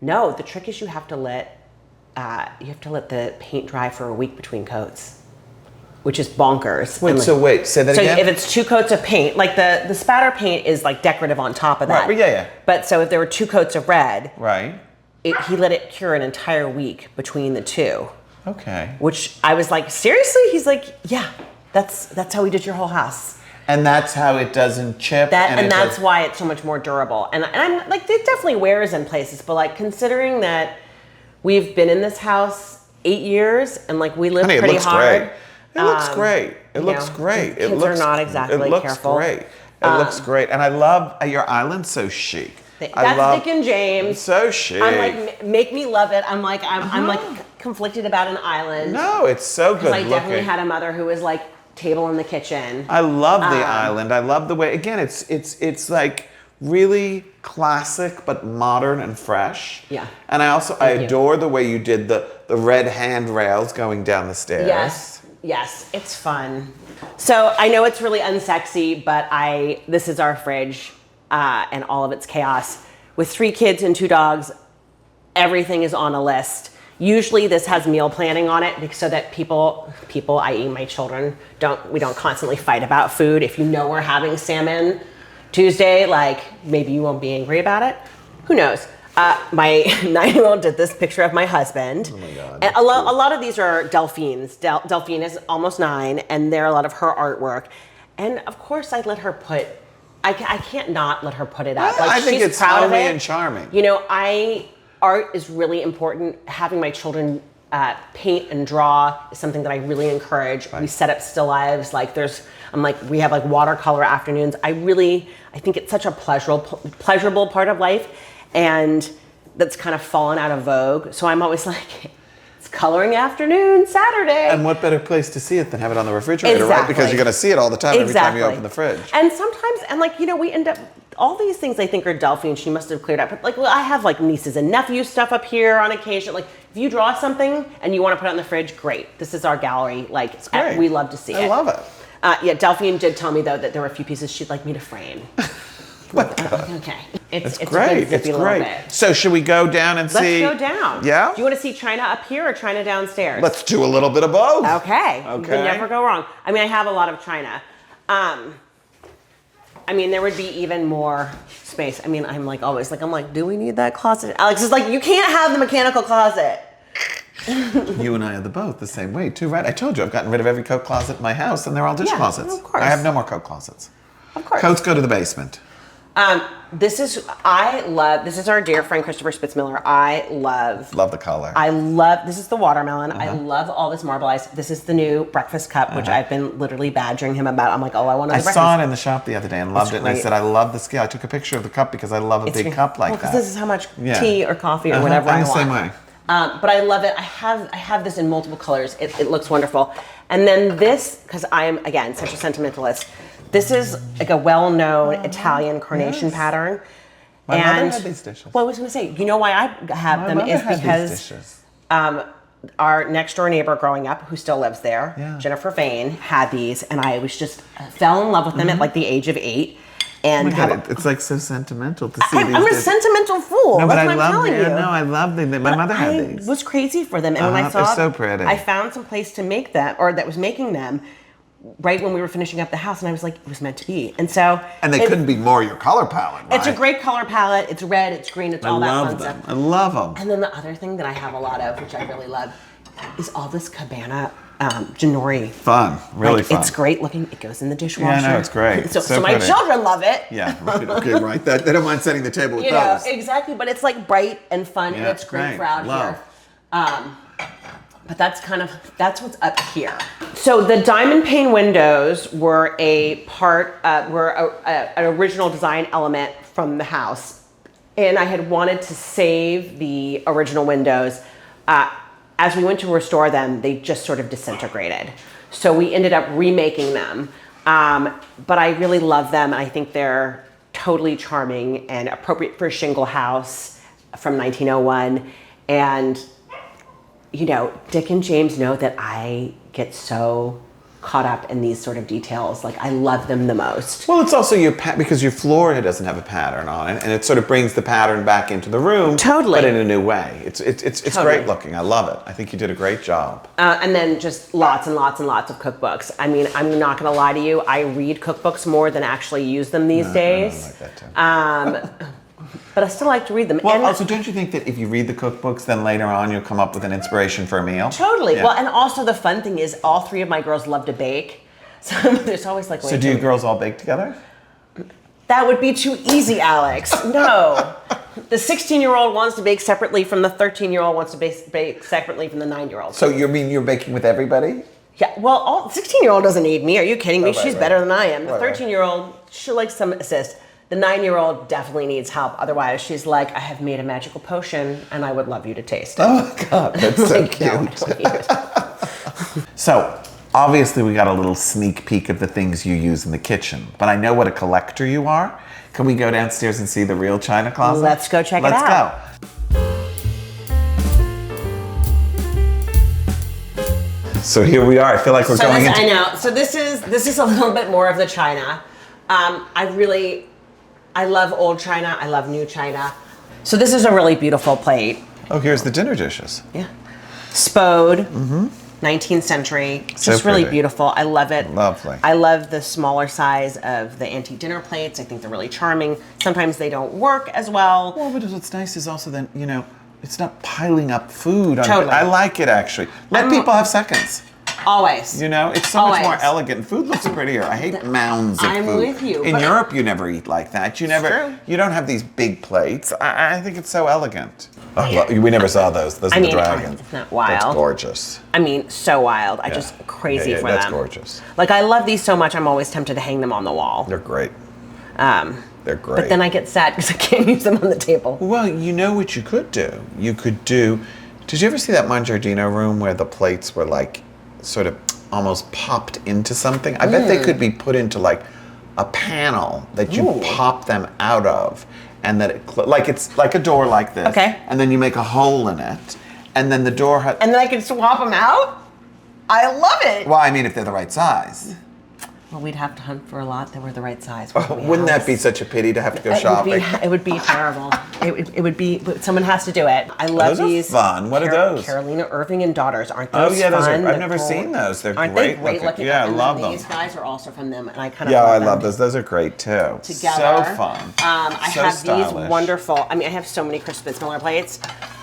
No, the trick is you have to let the paint dry for a week between coats, which is bonkers. Wait, say that So again? if it's 2 coats of paint, like the spatter paint is like decorative on top of that. Right, yeah. But so if there were 2 coats of red, Right. he let it cure an entire week between the 2. Okay. Which I was like, seriously? He's like, yeah, that's how we did your whole house. And that's how it doesn't chip. That's why it's so much more durable. And I'm like, it definitely wears in places, but like considering that we've been in this house 8 years and like we live pretty hard. It looks great. It looks great. Kids are not exactly careful. It looks great. It looks great. And I love your island, so chic. That's Dick and James. So chic. I'm like, make me love it. I'm like conflicted about an island. No, it's so good I looking. definitely had a mother who was like, table in the kitchen. I love the island. I love the way, again, it's like really classic but modern and fresh. Yeah. And I adore the way you did the red handrails going down the stairs. Yes, it's fun. So I know it's really unsexy, but this is our fridge and all of its chaos. With 3 kids and 2 dogs, everything is on a list. Usually this has meal planning on it so that people, i.e. my children, we don't constantly fight about food. If you know we're having salmon Tuesday, like maybe you won't be angry about it. Who knows? My 9-year-old did this picture of my husband. Oh my God. And a lot of these are Delphine's. Delphine is almost 9, and they're a lot of her artwork. And of course, I can't not let her put it up. Like, I think she's it's proud of homey it. and charming. You know, art is really important. Having my children paint and draw is something that I really encourage. Right. We set up still lives. Like we have like watercolor afternoons. I think it's such a pleasurable part of life. And that's kind of fallen out of vogue. So I'm always like, it's coloring afternoon, Saturday. And what better place to see it than have it on the refrigerator, right? Because you're going to see it all the time every time you open the fridge. And sometimes, we end up, all these things I think are Delphine, she must have cleared up. But I have like nieces and nephews stuff up here on occasion. Like if you draw something and you want to put it in the fridge, great. This is our gallery. Like it's great. We love to see it. I love it. Delphine did tell me though that there were a few pieces she'd like me to frame. Okay. It's great. It's great. So should we go down and see? Let's go down. Yeah? Do you want to see China up here or China downstairs? Let's do a little bit of both. Okay. You can never go wrong. I mean, I have a lot of China. There would be even more space. I mean, I'm like, do we need that closet? Alex is like, you can't have the mechanical closet. You and I are both the same way too, right? I told you I've gotten rid of every coat closet in my house and they're all dish closets. Of course. I have no more coat closets. Of course. Coats go to the basement. This is our dear friend Christopher Spitzmiller. I love the color. This is the watermelon. I love all this marbleized. This is the new breakfast cup, which I've been literally badgering him about. I'm like, I want another breakfast. I saw it in the shop the other day and loved it. And I said, I love the scale. I took a picture of the cup because I love a big cup like that. Because this is how much tea or coffee or whatever I want. I'm the same way. But I love it. I have this in multiple colors. It looks wonderful. And then this, because I am, again, such a sentimentalist, this is like a well-known Italian carnation pattern. My mother had these dishes. Well, I was going to say, you know why I have them is because our next door neighbor growing up, who still lives there, Jennifer Vane, had these, and I was just fell in love with them at like the age of 8. And it's like so sentimental to see these. I'm a sentimental fool. No, That's what I'm telling you. No, I love them. My mother had these. I was crazy for them, and when I saw they're so pretty. I found some place to make them, or that was making them, right when we were finishing up the house, and I was like, it was meant to be. And so they couldn't be more your color palette, right? It's a great color palette. It's red, it's green, it's all that fun stuff. I love them. And then the other thing that I have a lot of, which I really love, is all this Cabana Janori. Fun, really fun. It's great looking. It goes in the dishwasher. Yeah, I know, it's great. So my children love it. Yeah, right. Okay, right. They don't mind setting the table with those. Exactly. But it's like bright and fun, and it's great for out here. But that's what's up here. So the diamond pane windows were an original design element from the house, and I had wanted to save the original windows. As we went to restore them, they just sort of disintegrated. So we ended up remaking them. But I really love them, and I think they're totally charming and appropriate for a shingle house from 1901. And, Dick and James know that I get so caught up in these sort of details. Like, I love them the most. Well, it's also because your floor doesn't have a pattern on it, and it sort of brings the pattern back into the room. Totally. But in a new way. It's totally great looking. I love it. I think you did a great job. And then just lots and lots and lots of cookbooks. I mean, I'm not going to lie to you. I read cookbooks more than actually use them these days. I like that too. But I still like to read them. Well, also, don't you think that if you read the cookbooks, then later on you'll come up with an inspiration for a meal? Totally. Yeah. Well, and also the fun thing is all 3 of my girls love to bake. So there's always like... So do you girls all bake together? That would be too easy, Alex. No. The 16-year-old wants to bake separately from the 13-year-old wants to bake separately from the 9-year-old. So you mean you're baking with everybody? Yeah, well, 16-year-old doesn't need me. Are you kidding me? She's better than I am. The 13-year-old, she likes some assist. The 9-year-old definitely needs help. Otherwise, she's like, I have made a magical potion, and I would love you to taste it. Oh, God, that's so cute. No, I don't need it. So, Obviously, we got a little sneak peek of the things you use in the kitchen, but I know what a collector you are. Can we go downstairs and see the real china closet? Let's go check it out. Let's go. So here we are. I feel like we're going into... I know. So this is a little bit more of the china. I love old china. I love new china. So this is a really beautiful plate. Oh, here's the dinner dishes. Yeah. Spode. 19th century. It's just really beautiful. I love it. Lovely. I love the smaller size of the antique dinner plates. I think they're really charming. Sometimes they don't work as well. Well, but what's nice is also then, you know, it's not piling up food. Totally. I like it, actually. Let people have seconds. Always. You know, it's so much more elegant. Food looks prettier. I hate mounds of food. I'm with you. In Europe, you never eat like that. You don't have these big plates. I think it's so elegant. Oh, we never saw those. Those are the dragons. Isn't that wild? That's gorgeous. I mean, so wild. I just crazy for them. That's gorgeous. Like, I love these so much, I'm always tempted to hang them on the wall. They're great. They're great. But then I get sad because I can't use them on the table. Well, you know what you could do? You could do... Did you ever see that Mongiardino room where the plates were like sort of almost popped into something? I bet they could be put into like a panel that you pop them out of. And that it's like a door like this. Okay. And then you make a hole in it. And then the door has... And then I can swap them out? I love it. Well, I mean, if they're the right size. Well, we'd have to hunt for a lot that were the right size. Wouldn't that be such a pity to have to go shopping? It would be terrible. It would be, but someone has to do it. I love these. Those are fun. What are those? Carolina Irving and Daughters. Aren't those Oh, yeah, those fun? are. I've never seen those. They're Aren't great. they great looking? Yeah, I love them. These guys are also from them, and I kind of Yeah, love I them. love those. Those are great too. Together. So fun. I so have stylish. these wonderful, I mean, I have so many Chris Spitzmiller plates.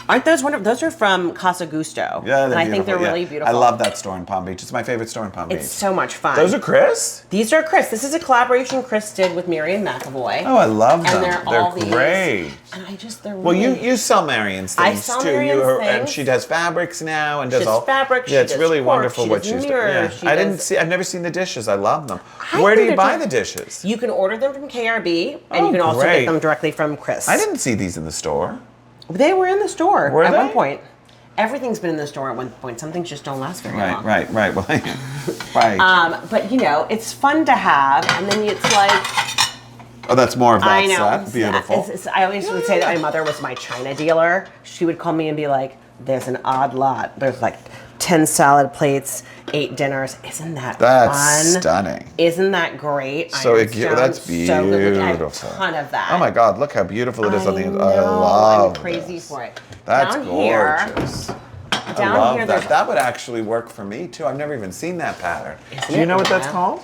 Aren't those wonderful? Those are from Casa Gusto. Yeah, and I think they're really beautiful. I love that store in Palm Beach. It's my favorite store in Palm Beach. It's so much fun. Those are Chris? These are Chris. This is a collaboration Chris did with Marion McAvoy. Oh, I love them. And they're all these. Great. And they're Well, really... you sell Marion's things I sell too. Marion's things. And she does fabrics now and does She all. does fabrics. Yeah, she it's does really porch, wonderful she what does she's doing. mirrors, Yeah. I've never seen the dishes. I love them. I Where do think you they're buy just- the dishes? You can order them from KRB, and you can also great. get them directly from Chris. I didn't see these in the store. They were in the store Were at they? one point. Everything's been in the store at one point. Some things just don't last very long. Right. Well, right. But you know, it's fun to have, and then it's like. Oh, that's more of that I know. set. Beautiful. I always would say that my mother was my china dealer. She would call me and be like, "There's an odd lot. There's like 10 salad plates, 8 dinners. Isn't that That's fun? stunning. Isn't that great? So that's So good. I have a beautiful. ton of that. Oh my God! Look how beautiful it is on the inside. I know, love I'm crazy this. for it. That's Down gorgeous. I Down love here, that. there's- That would actually work for me too. I've never even seen that pattern. Isn't Do you it know what that's wild? called?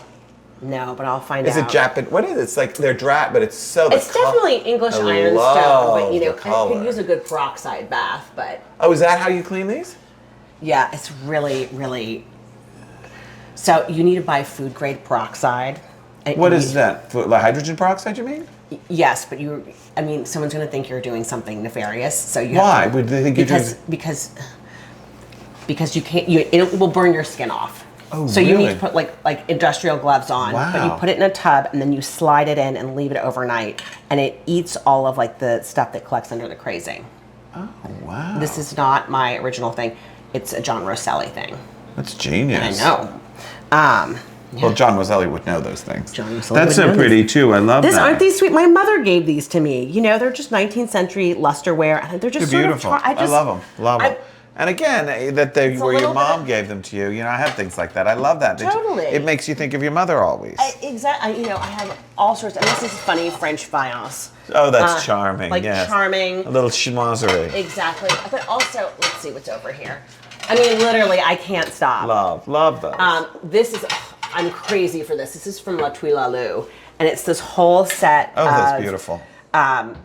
No, but I'll find Is out. it Japan? What is it? It's like they're dry, but it's so. It's definitely English ironstone, but you know, the I color. could use a good peroxide bath, but Oh, is that how you clean these? yeah, it's really, really. So you need to buy food grade peroxide. And What you is need- that? Like hydrogen peroxide? You mean? Yes, but I mean, someone's going to think you're doing something nefarious. So you Why have to, would they think you're doing? because you can't. It will burn your skin off. Oh, so you need really? to put like industrial gloves on, but you Wow. put it in a tub and then you slide it in and leave it overnight, and it eats all of like the stuff that collects under the crazing. Oh wow! This is not my original thing. It's a John Rosselli thing. That's genius. I know. Well, John Rosselli would know those things. John Rosselli That's would so know pretty too. I love that. Aren't these sweet? My mother gave these to me. You know, they're just 19th century lusterware, and they're just They're sort beautiful. of. I love them. Love them. And again, that they It's a where your little mom bit- gave them to you. You know, I have things like that. I love that. Totally. It makes you think of your mother always. Exactly. You know, I have all sorts. And this is funny French faience. Oh, that's charming. Like yes. charming. A little schmozery. Exactly. But also, let's see what's over here. I mean, literally, I can't stop. Love those. This is. I'm crazy for this. This is from La Tuileries, and it's this whole set. Oh, that's of, beautiful.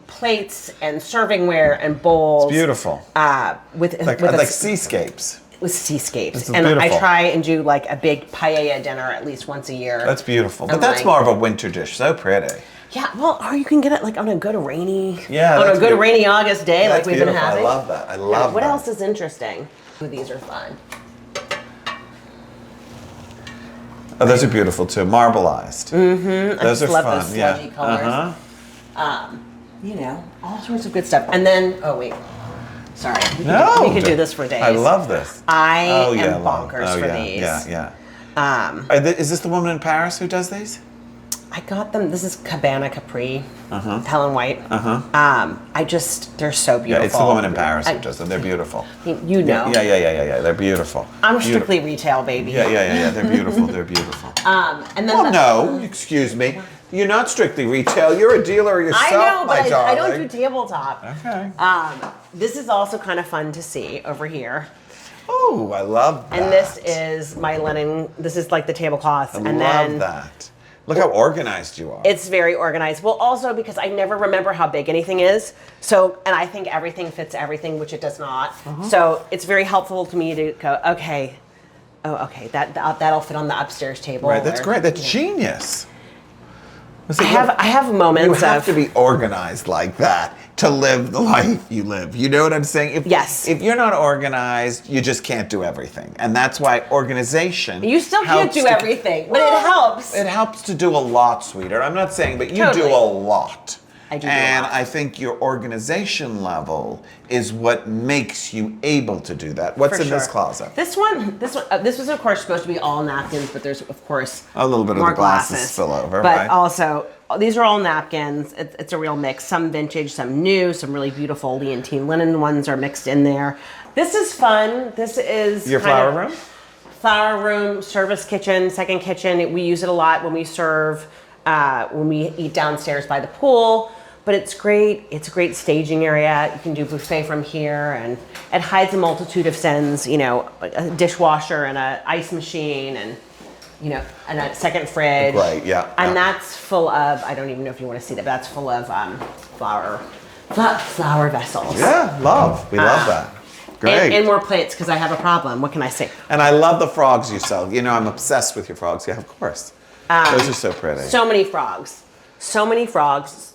Plates and servingware and bowls. It's beautiful. With Like seascapes. with seascapes. This is And beautiful. I try and do like a big paella dinner at least once a year. That's beautiful. But I'm that's like- more of a winter dish. So pretty. Yeah, well, or you can get it like on a good rainy, Yeah, on a that's good beautiful. rainy August day like That's we've been beautiful. having. I love that. I love What that. else is interesting? Ooh, these are fun. Oh, those are beautiful too. Marbleized. Mm-hmm. Those I are just love fun. those Yeah. sludgy colors. Uh-huh. You know, all sorts of good stuff. And then, oh wait, sorry. No. We could do this for days. I love this. I Oh, am yeah, bonkers for yeah, these. Yeah. Is this the woman in Paris who does these? I got them. This is Cabana Capri, Helen White. They're so beautiful. Yeah, it's the woman in Paris who does them. They're beautiful. You know. Yeah. They're beautiful. I'm strictly retail, baby. Yeah. They're beautiful. They're beautiful. And then no, excuse me. You're not strictly retail. You're a dealer yourself, I know, my but darling. I don't do tabletop. Okay. This is also kind of fun to see over here. Oh, I love that. And this is my linen. This is like the tablecloths. I love that. Look how organized you are. It's very organized. Well, also because I never remember how big anything is. So, and I think everything fits everything, which it does not. So it's very helpful to me to go, okay, that'll fit on the upstairs table. Right, that's great. That's genius. I have moments you have to be organized like that to live the life you live. You know what I'm saying? Yes. If you're not organized, you just can't do everything. And that's why organization You still can't do everything, but it helps. It helps to do a lot, sweetheart. I'm not saying, but you do Totally. a lot. I do a And lot. I think your organization level is what makes you able to do that. What's For in this sure. closet? This was of course supposed to be all napkins, but there's of course A little bit of more the glasses spill over, But right? also, these are all napkins. It's a real mix. Some vintage, some new, some really beautiful leontine linen ones are mixed in there. This is fun. This is Your flower room? Flower room, service kitchen, second kitchen. We use it a lot when we serve, when we eat downstairs by the pool. But it's great. It's a great staging area. You can do buffet from here, and it hides a multitude of sins. You know, a dishwasher and an ice machine, and and a second fridge. Right, yeah. And that's full of, I don't even know if you want to see that, but that's full of flower vessels. Yeah, love. We love that. Great. And more plates, because I have a problem. What can I say? And I love the frogs you sell. You know, I'm obsessed with your frogs. Yeah, of course. Those are so pretty. So many frogs.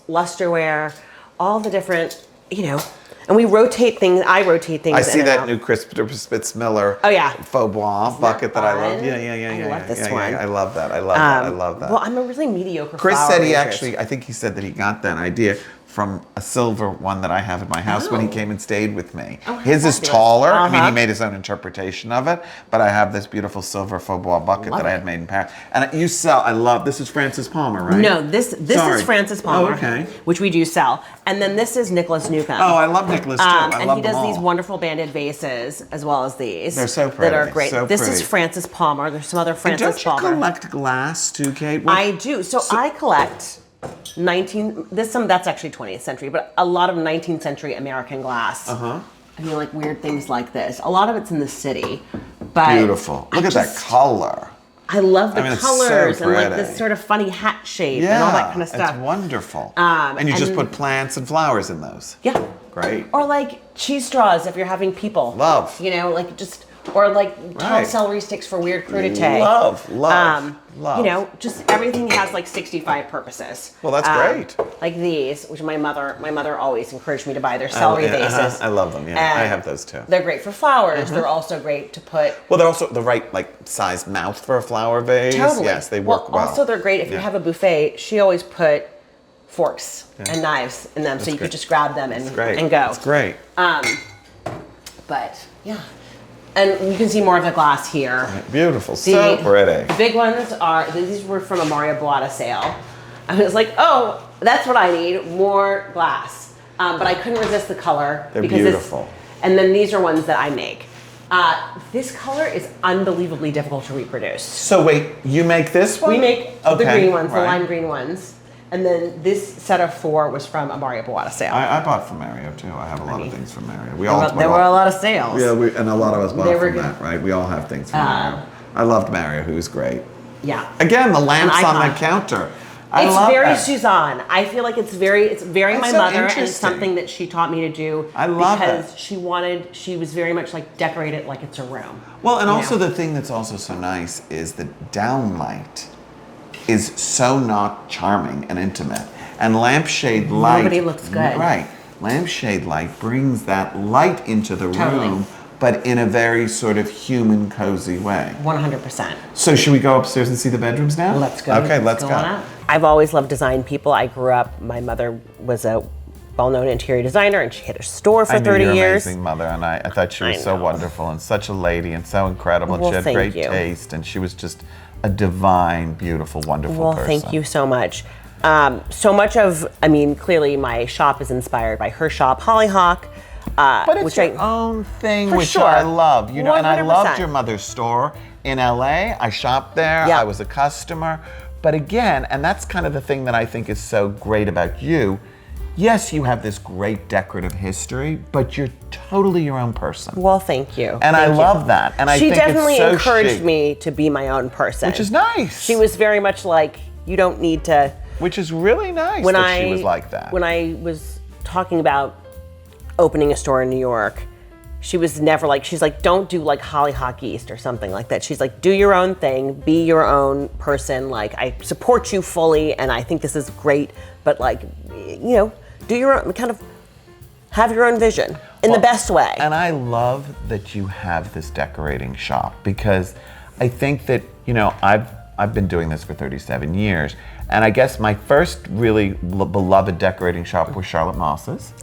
Lusterware, all the different, and we rotate things. I rotate things. I see in and that out. new Christopher Spitz-Miller faux bois bucket that I love. fun? Yeah. I love this one. I love that. I love that. Well, I'm a really mediocre Chris flower said he waitress. actually, I think he said that he got that idea from a silver one that I have in my house when he came and stayed with me. Oh, His is fabulous. taller. I mean, he made his own interpretation of it, but I have this beautiful silver faux bois bucket Love that I it. had made in Paris. And you sell, I love, this is Francis Palmer, right? No, this Sorry. is Francis Palmer, Oh, okay. which we do sell, and then this is Nicholas Newcomb. Oh, I love Nicholas too. I and love he does them all. these wonderful banded vases as well as these. They're so That are pretty, great. so This is pretty. Francis Palmer. There's some other And Francis don't you Palmer. collect glass too, Kate? I do. So I collect that's actually 20th century, but a lot of 19th century American glass. I mean, like weird things like this. A lot of it's in the city, but Beautiful. Look at that color. I love the mean, it's so colors and like pretty. this sort of funny hat shape and all that kind of stuff. It's wonderful. And you just and- put plants and flowers in those. Yeah. Great. Or like cheese straws if you're having people. Love. Or like tall Right. celery sticks for weird crudité. Love. Just everything has like 65 purposes. Well, that's great. Like these, which my mother always encouraged me to buy. They're celery vases. I love them. Yeah, And I have those too. They're great for flowers. They're also great to put. Well, they're also the right size mouth for a flower vase. Totally. Yes, they work well. Also, they're great if you have a buffet. She always put forks and knives in them, so you could just grab them and go. It's great. But yeah, and you can see more of the glass here. Beautiful. So pretty. The big ones these were from a Mario Boata sale. I was like, oh, that's what I need, more glass. But I couldn't resist the color. They're because beautiful. And then these are ones that I make. This color is unbelievably difficult to reproduce. So wait, you make this one? We make the Okay, green ones, the right. lime green ones. And then this set of 4 was from a Mario Boata sale. I bought from Mario too. I have a lot of things from Mario. There were a lot of sales. Yeah, and a lot of us bought They were from good. that, right? We all have things from Mario. I loved Mario, who was great. Yeah. Again, the lamps An on icon. the counter. It's love very that. Suzanne. I feel like it's very That's my so mother, and it's interesting. something that she taught me to do. I love because it. she was very much like decorate it like it's a room. Well, and you also know? the thing that's also so nice is the downlight is so not charming and intimate. And lampshade light. Nobody looks good. Right. Lampshade light brings that light into the Totally. room, but in a very sort of human, cozy way. 100%. So should we go upstairs and see the bedrooms now? Let's go. Okay, let's go go. on out. I've always loved design people. I grew up, my mother was a well-known interior designer, and she had a store for I knew 30 you were years. amazing mother, and I thought she was I so know. wonderful and such a lady and so incredible. Well, she had thank great you. taste, and she was just a divine, beautiful, wonderful Well, person. thank you so much. So much of, clearly my shop is inspired by her shop, Hollyhock. But it's which your own thing, For which sure. I love. You know, and I 100%. loved your mother's store in LA. I shopped there. Yeah. I was a customer. But again, and that's kind of the thing that I think is so great about you. Yes, you have this great decorative history, but you're totally your own person. Well, thank you. And I Thank you. love that. And I She think definitely it's so encouraged chic, me to be my own person. which is nice. She was very much like, you don't need to. Which is really nice When that she was like that. When I was talking about opening a store in New York, she was never like, she's like, don't do like Hollyhock East or something like that. She's like, do your own thing, be your own person. Like, I support you fully, and I think this is great, but like, you know, do your own, kind of have your own vision in the best way. And I love that you have this decorating shop, because I think that, you know, I've been doing this for 37 years, and I guess my first really beloved decorating shop was Charlotte Moss's.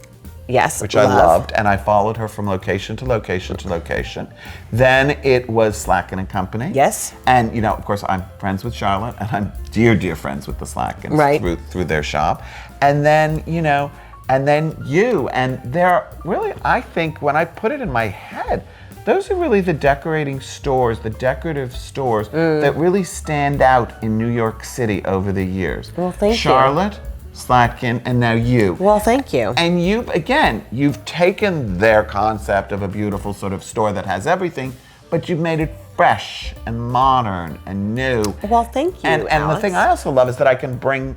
Yes, Which I loved, and I followed her from location to location to location. Then it was Slacken and Company. Yes. And you know, of course, I'm friends with Charlotte, and I'm dear, dear friends with the Slackens Right. through their shop. And then, you know, and then you, and they're really, I think, when I put it in my head, those are really the decorating stores, the decorative stores that really stand out in New York City over the years. Well, thank you. Charlotte, Slatkin, and now you. Well, thank you. And you've taken their concept of a beautiful sort of store that has everything, but you've made it fresh and modern and new. Well, thank you, And the Alex. thing I also love is that I can bring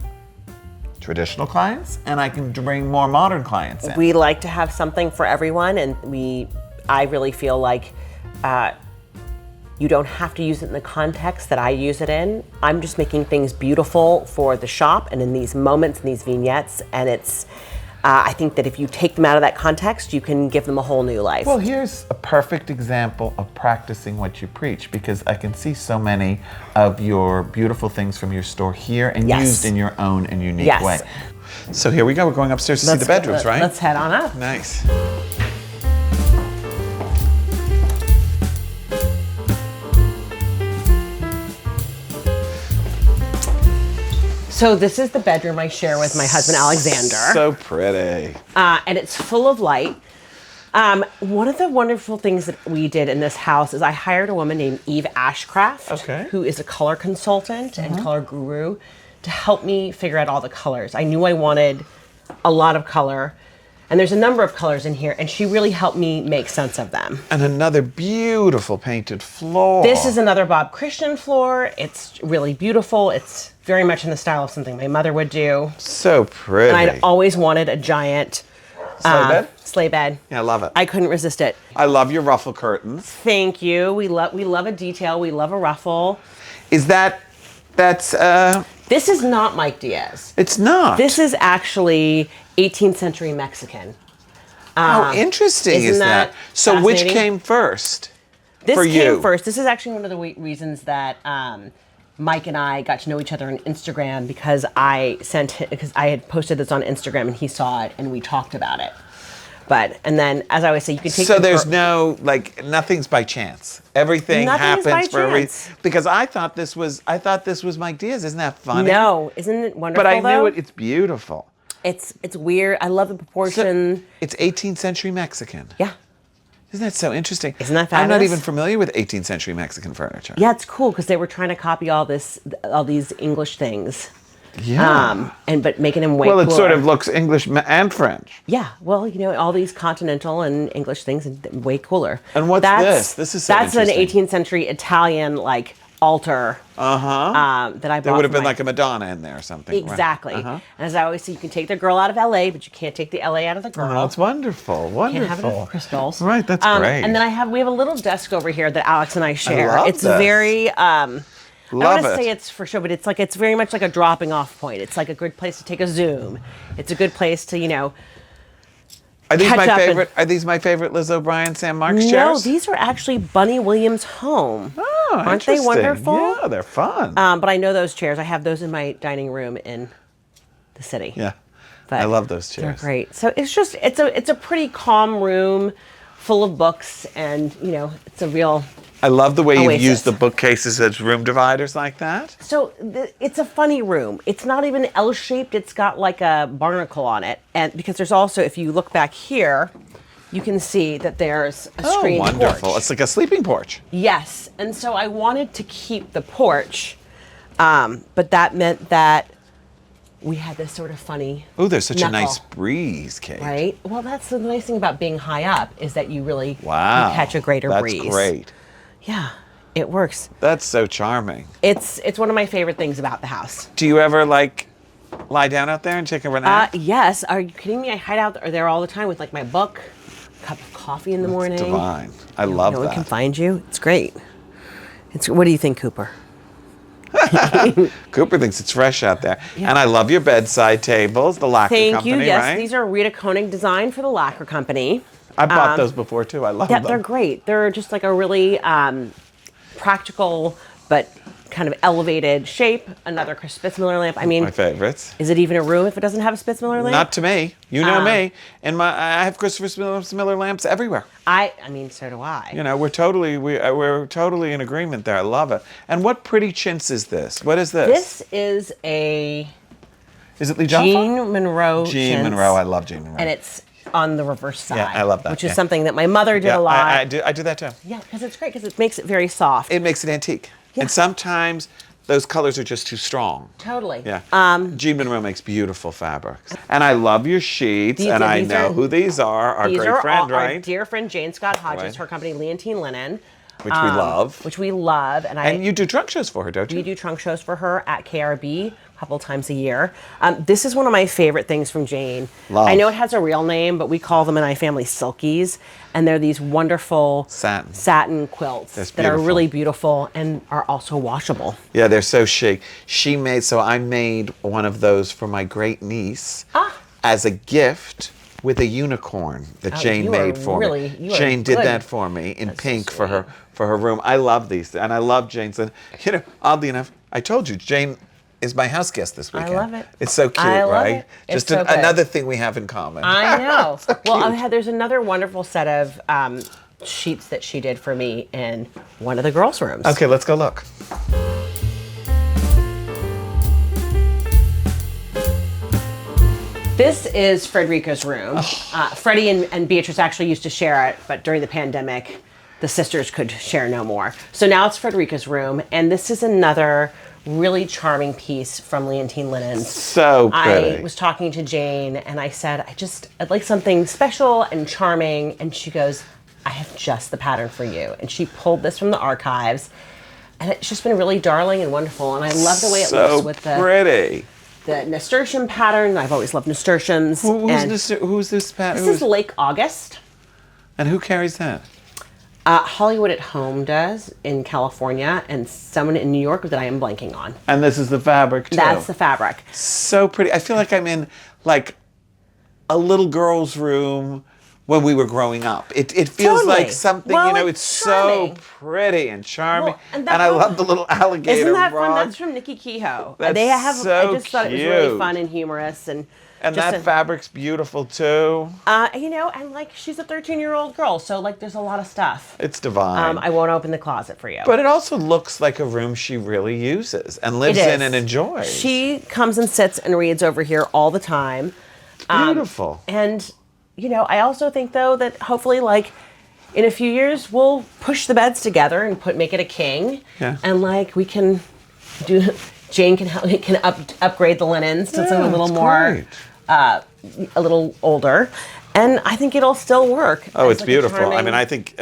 traditional clients and I can bring more modern clients in. We like to have something for everyone, and I really feel like you don't have to use it in the context that I use it in. I'm just making things beautiful for the shop and in these moments and these vignettes, and it's, I think that if you take them out of that context, you can give them a whole new life. Well, here's a perfect example of practicing what you preach, because I can see so many of your beautiful things from your store here and Yes. used in your own and unique Yes. way. So here we go. We're going upstairs to see the bedrooms, right? Let's head on up. Nice. So this is the bedroom I share with my husband, Alexander. So pretty. And it's full of light. One of the wonderful things that we did in this house is I hired a woman named Eve Ashcraft, Okay. who is a color consultant and color guru, to help me figure out all the colors. I knew I wanted a lot of color, and there's a number of colors in here, and she really helped me make sense of them. And another beautiful painted floor. This is another Bob Christian floor. It's really beautiful. It's very much in the style of something my mother would do. so pretty. And I'd always wanted a giant Sleigh bed? sleigh bed. Yeah, I love it. I couldn't resist it. I love your ruffle curtains. Thank you. We love a detail. We love a ruffle. Is that's This is not Mike Diaz. it's not. This is actually 18th century Mexican. How interesting isn't is that? that So which fascinating? came first? This For came you. first. This is actually one of the reasons that Mike and I got to know each other on Instagram, because I had posted this on Instagram and he saw it and we talked about it. And then, as I always say, you can take. So there's no, like, nothing's by chance. Everything Nothing is by happens for a reason. chance. Because I thought this was Mike Diaz. Isn't that funny? No, isn't it wonderful? But I though? knew it. It's beautiful. It's weird. I love the proportion. It's 18th century Mexican. Yeah. Isn't that so interesting? Isn't that I'm not fabulous? even familiar with 18th century Mexican furniture. Yeah, it's cool because they were trying to copy all these English things. Yeah. But making them way Well, it cooler. sort of looks English and French. Yeah, well, all these continental and English things and way cooler. And what's this? This is so that's an interesting. 18th century Italian altar. That I bought. There would have for been my- like a Madonna in there or something. right? Exactly. Uh-huh. And as I always say, you can take the girl out of LA, but you can't take the LA out of the girl. Oh, that's wonderful. Wonderful. Can't have enough crystals. Right, that's great. And then we have a little desk over here that Alex and I share. love It's this. very I Love want to it. say it's for show, but it's very much like a dropping off point. It's like a good place to take a zoom. It's a good place to, Are these catch my up and- favorite? Are these my favorite Liz O'Brien, Sam Marks No, chairs? these are actually Bunny Williams' home. Oh, Aren't they interesting. wonderful? Yeah, they're fun. But I know those chairs. I have those in my dining room in the city. yeah, But I love those chairs. They're great. So it's a pretty calm room full of books, and it's a real I love the way you've oasis. used the bookcases as room dividers like that. So it's a funny room. It's not even L-shaped. It's got like a barnacle on it. And because there's also, if you look back here, you can see that there's a screened porch. Wonderful. It's like a sleeping porch. Yes. And so I wanted to keep the porch, but that meant that we had this sort of funny Oh, there's such a knuckle, nice breeze, Kate. right? Well, that's the nice thing about being high up, is that you really Wow. you catch a greater breeze. That's great. Yeah, it works. That's so charming. It's one of my favorite things about the house. Do you ever like lie down out there and take a nap? Yes. Are you kidding me? I hide out there all the time with like my book, a cup of coffee in the morning. Divine. I love No that. one can find you. It's great. What do you think, Cooper? Cooper thinks it's fresh out there. And I love your bedside tables, the lacquer Thank company, you. Yes, right? these are Rita Koenig design for the Lacquer Company. I bought those before too. I love Yeah, them. they're great. They're just like a really practical but kind of elevated shape. Another Spitzmiller lamp. I mean, My favorites. is it even a room if it doesn't have a Spitzmiller lamp? Not to me. You know me. And I have Christopher Miller lamps everywhere. I mean, so do I. You know, we're totally in agreement there. I love it. And what pretty chintz is this? What is this? This is a Is it Lee Jaffa? Jean Monroe Jean chintz, Monroe. I love Jean Monroe. and it's on the reverse side. Yeah, I love that, Which is yeah. something that my mother did yeah, a lot. I do that too. Yeah, because it's great, because it makes it very soft. It makes it antique. Yeah. And sometimes those colors are just too strong. Totally. Yeah. Jean Monroe makes beautiful fabrics. And I love your sheets, and I know who these are. Our These great are friend, our right? dear friend Jane Scott Hodges, Right. her company Leontine Linen. Which we love. Which we love. And you do trunk shows for her, don't you? We do trunk shows for her at KRB a couple times a year. This is one of my favorite things from Jane. Love. I know it has a real name, but we call them in my family silkies. And they're these wonderful satin quilts that are really beautiful and are also washable. Yeah, they're so chic. I made one of those for my great niece as a gift with a unicorn that Jane made for me. Jane did that for me in pink for her room. I love these, and I love Jane's. And oddly enough, I told you, Jane is my house guest this weekend. I love it. It's so cute, I love right? it. It's Just so good. another thing we have in common. I know. So cute. There's another wonderful set of sheets that she did for me in one of the girls' rooms. Okay, let's go look. This is Frederica's room. Freddie and Beatrice actually used to share it, but during the pandemic, the sisters could share no more. So now it's Frederica's room, and this is another really charming piece from Leontine Linen. So pretty. I was talking to Jane, and I said, I'd like something special and charming, and she goes, I have just the pattern for you. And she pulled this from the archives, and it's just been really darling and wonderful, and I love the way it looks with the nasturtium pattern. I've always loved nasturtiums. Who's this pattern? This is Lake August. And who carries that? Hollywood at Home does in California, and someone in New York that I am blanking on. And this is the fabric too. That's the fabric. So pretty. I feel like I'm in like a little girl's room when we were growing up. It feels Totally. like something, Well, it's charming. so pretty and charming. Well, and I love the little alligator Isn't that rug. fun? That's from Nikki Kehoe. That's They have. so I just thought it was really cute. fun and humorous, and that fabric's beautiful too. and like she's a 13-year-old girl, so like there's a lot of stuff. It's divine. I won't open the closet for you. But it also looks like a room she really uses and lives in and enjoys. She comes and sits and reads over here all the time. Beautiful. And I also think though that hopefully like in a few years we'll push the beds together and make it a king. Yeah. And like we can do. Jane can upgrade the linens to something a little more, a little older, and I think it'll still work. Oh, it's beautiful. I mean, I think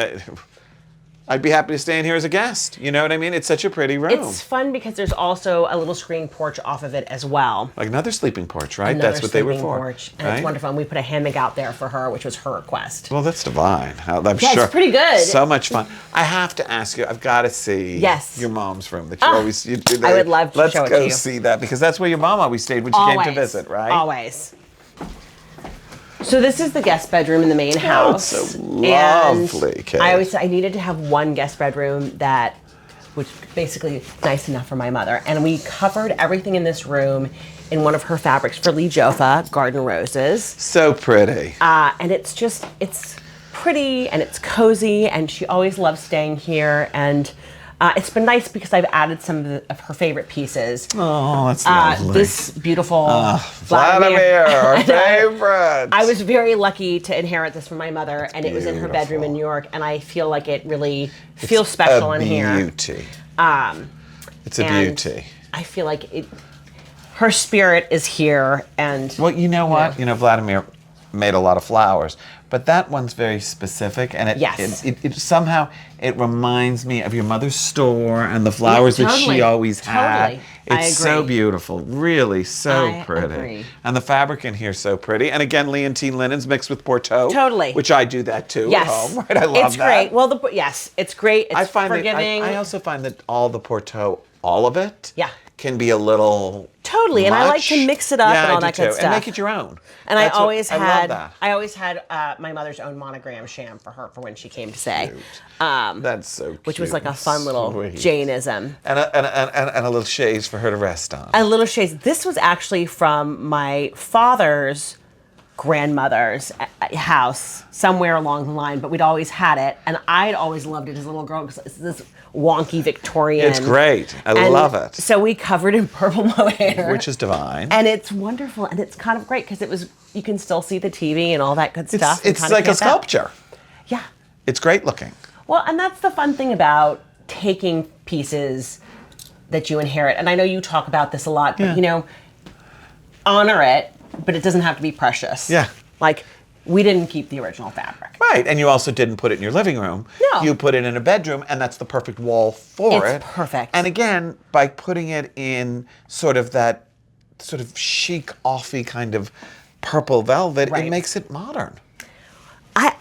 I'd be happy to stay in here as a guest. You know what I mean? It's such a pretty room. It's fun because there's also a little screen porch off of it as well. Like another sleeping porch, right? Another That's what they were sleeping for. Porch, and right? it's wonderful. And we put a hammock out there for her, which was her request. Well, that's divine. I'm Yeah, sure. it's pretty good. So much fun. I have to ask you. I've got to see your mom's room that you always you do. I would love to show it to you. Let's go see that because that's where your mom always stayed when she came to visit, right? Always. So this is the guest bedroom in the main house. It's so lovely, and Kate. I always said I needed to have one guest bedroom that was basically nice enough for my mother. And we covered everything in this room in one of her fabrics for Lee Joffa, Garden Roses. So pretty. And it's pretty and it's cozy, and she always loves staying here. And it's been nice because I've added some of her favorite pieces. Oh, that's lovely. This beautiful Vladimir, our favorite. I was very lucky to inherit this from my mother, and it was in her bedroom in beautiful. New York, and I feel like it really feels special in here. Beauty. It's a And beauty. I feel like her spirit is here, and Well, you know what? You know, Vladimir made a lot of flowers, but that one's very specific, and it somehow it reminds me of your mother's store and the flowers that she always had. Totally. It's so beautiful, really so I pretty. agree. And the fabric in here is so pretty. And again, Leontine linens mixed with Porto. Totally. Which I do that too yes, at home, right? I love it's that. great. Well, yes, it's great. It's forgiving. I also find that all the Porto, all of it, Yeah. can be a little Totally, and I like to much. mix it up and all I do that good too. stuff. And make it your own. And That's I always love that. I always had my mother's own monogram sham for her for when she came to say. That's so cute. Which was like a fun little Sweet. Jainism. And a little chaise for her to rest on. A little chaise. This was actually from my father's grandmother's house somewhere along the line, but we'd always had it, and I'd always loved it as a little girl because it's this wonky Victorian. It's great. I love it. So we covered in purple mohair, Which is divine. and it's wonderful, and it's kind of great because you can still see the TV and all that good stuff. It's like a sculpture. Yeah. It's great looking. Well, and that's the fun thing about taking pieces that you inherit. And I know you talk about this a lot, but honor it, but it doesn't have to be precious. Yeah. Like, we didn't keep the original fabric. Right, and you also didn't put it in your living room. No. You put it in a bedroom, and that's the perfect wall for it. It's perfect. And again, by putting it in sort of that sort of chic, offy kind of purple velvet, Right. it makes it modern.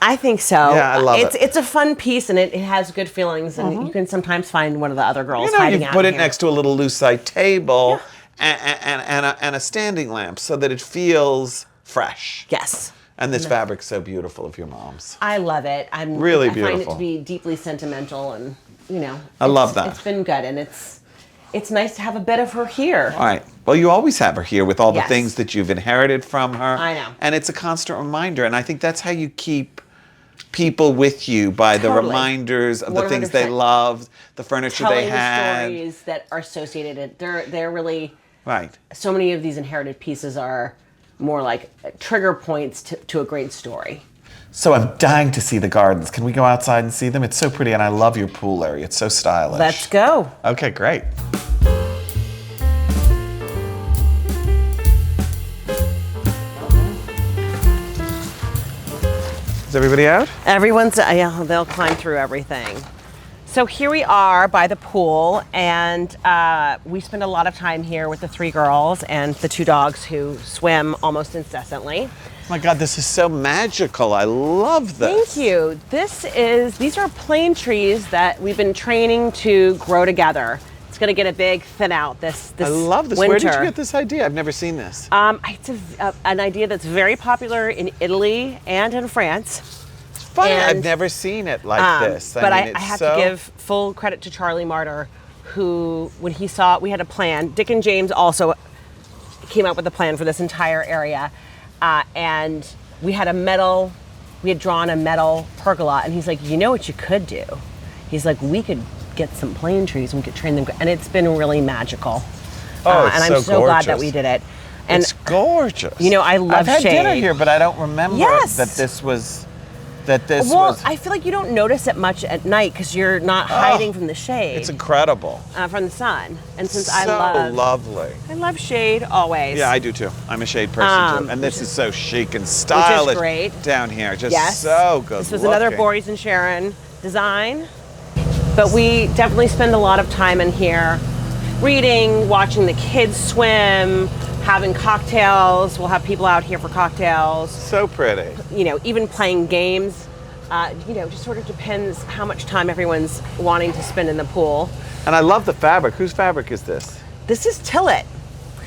I think so. Yeah, I love it. It's a fun piece, and it has good feelings, and you can sometimes find one of the other girls hiding You out put it here. next to a little lucite table and a standing lamp so that it feels fresh. Yes. And this fabric's so beautiful of your mom's. I love it. Really I find it beautiful. to be deeply sentimental, and I love that. It's been good, and it's nice to have a bit of her here. All right. Well, you always have her here with all the Yes. things that you've inherited from her. I know. And it's a constant reminder. And I think that's how you keep people with you, by the Totally. reminders of the things they 100%. loved, the furniture Telling they had. the stories that are associated. They're really, Right. so many of these inherited pieces are more like trigger points to a great story. So I'm dying to see the gardens. Can we go outside and see them? It's so pretty, and I love your pool area. It's so stylish. Let's go. Okay, great. Is everybody out? Everyone's, they'll climb through everything. So here we are by the pool, and we spend a lot of time here with the 3 girls and the 2 dogs who swim almost incessantly. Oh my God, this is so magical. I love this. Thank you. These are plane trees that we've been training to grow together. It's going to get a big thin out this I love this. winter. Where did you get this idea? I've never seen this. It's an idea that's very popular in Italy and in France. It's funny. and, I've never seen it like this. But mean, I have to give full credit to Charlie Martyr, who, when he saw we had a plan, Dick and James also came up with a plan for this entire area. And we had drawn a metal pergola, and he's like, you know what you could do? He's like, we could get some plane trees and we could train them, and it's been really magical. Oh, it's and I'm so glad that we did it. And it's gorgeous. I love I've had dinner shade. here, but I don't remember Yes. that this was. Well, I feel like you don't notice it much at night because you're not hiding from the shade. It's incredible. From the sun. And since So I lovely. love shade always. Yeah, I do too. I'm a shade person too. And this is so chic and stylish great. down here. Just Yes. so good. This was another Boris and Sharon design. But we definitely spend a lot of time in here reading, watching the kids swim, having cocktails. We'll have people out here for cocktails. So pretty. Even playing games. Just sort of depends how much time everyone's wanting to spend in the pool. And I love the fabric. Whose fabric is this? This is Tillet.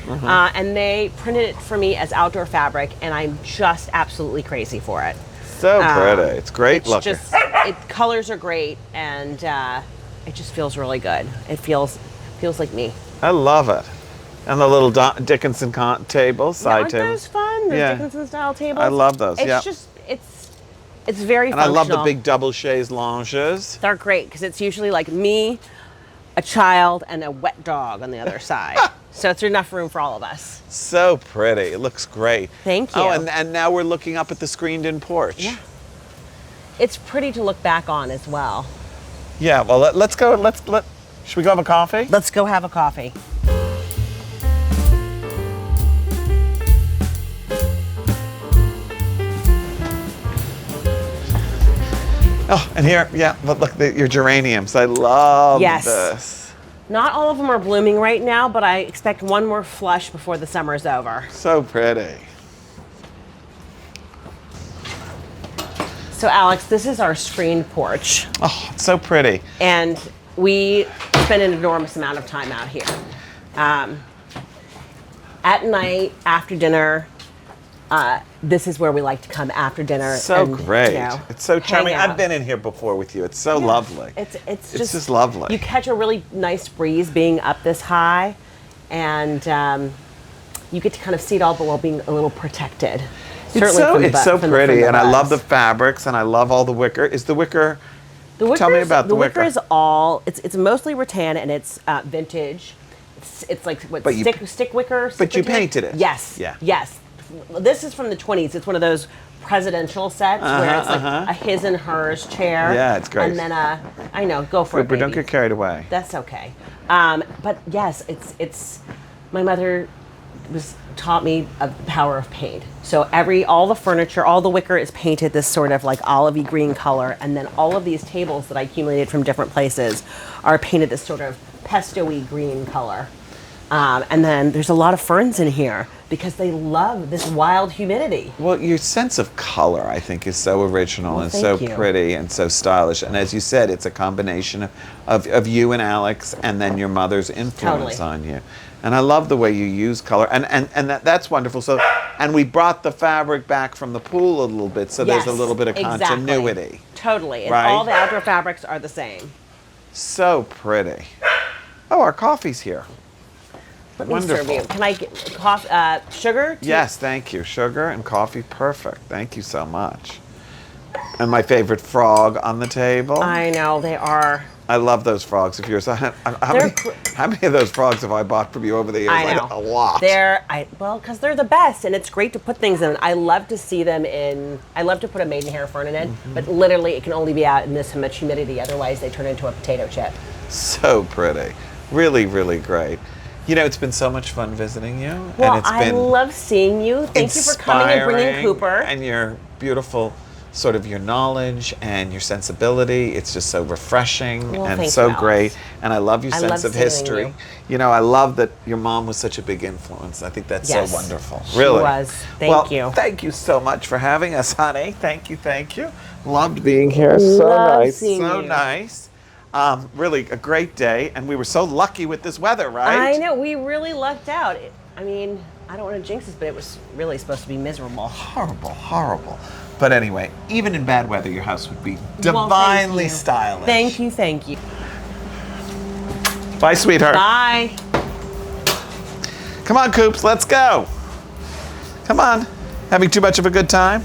And they printed it for me as outdoor fabric, and I'm just absolutely crazy for it. So pretty. It's great looking. Colors are great, and it just feels really good. It feels like me. I love it. And the little Dickinson table, side Aren't table. those fun? The Yeah. Dickinson style tables. I love those. It's yeah. just it's very And I love the functional. big double chaise lounges. They're great because it's usually like me, a child, and a wet dog on the other side. So it's enough room for all of us. So pretty. It looks great. Thank you. Oh, and now we're looking up at the screened-in porch. Yeah. It's pretty to look back on as well. Yeah. Well, let's go. Should we go have a coffee? Let's go have a coffee. Oh, and here, yeah. But look, your geraniums. I love this. Not all of them are blooming right now, but I expect one more flush before the summer's over. So pretty. So Alex, this is our screened porch. Oh, it's so pretty. And we spend an enormous amount of time out here. At night, after dinner, this is where we like to come after dinner. So and, great. you know, It's so charming. hang out. I've been in here before with you. It's so lovely. It's just lovely. You catch a really nice breeze being up this high, and you get to kind of see it all, but while being a little protected. It's so pretty, and I love the buzz. fabrics, and I love all the wicker. Is the wicker? Tell me about the wicker. The wicker is all. It's mostly rattan, and it's vintage. It's like what But you- stick wicker. But you stick painted it. Yes. Yeah. Yes. This is from the 20s. It's one of those presidential sets where it's like a his and hers chair. Yeah, it's great. And then I know, go for it, But don't baby. get carried away. That's okay. But yes, it's my mother taught me the power of paint. So all the furniture, all the wicker is painted this sort of like olivey green color, and then all of these tables that I accumulated from different places are painted this sort of pesto-y green color. And then there's a lot of ferns in here because they love this wild humidity. Well, your sense of color, I think, is so original and so thank you. pretty and so stylish. And as you said, it's a combination of you and Alex, and then your mother's influence Totally. on you. And I love the way you use color, and that's wonderful. So, and we brought the fabric back from the pool a little bit, so there's a little bit of exactly. continuity. Totally. And Right? all the outdoor fabrics are the same. So pretty. Oh, our coffee's here. Let me serve you. Can I get sugar? Yes, thank you. Sugar and coffee, perfect. Thank you so much. And my favorite frog on the table. I know, they are. I love those frogs of yours. How many of those frogs have I bought from you over the years? I know. A lot. Because they're the best, and it's great to put things in. I love to see them I love to put a maidenhair fern in it, but literally it can only be out in this much humidity, otherwise they turn into a potato chip. So pretty. Really, really great. You know, it's been so much fun visiting you. Well, and it's I been love seeing you. Thank you for coming and bringing inspiring, Cooper. And your beautiful, sort of your knowledge and your sensibility. It's just so refreshing Well, and thank so you, Alex. great. And I love your I sense love of seeing history. you. know, I love that your mom was such a big influence. I think that's Yes, so wonderful. she Really. was. Thank Well, you. Thank you so much for having us, honey. Thank you, thank you. Loved being here. So Love nice. seeing So you. nice. Really a great day, and we were so lucky with this weather, right? I know, we really lucked out. I mean, I don't want to jinx this, but it was really supposed to be miserable. Horrible, horrible. But anyway, even in bad weather, your house would be Well, thank divinely you. stylish. Thank you, thank you. Bye, sweetheart. Bye. Come on, Coops, let's go. Come on. Having too much of a good time?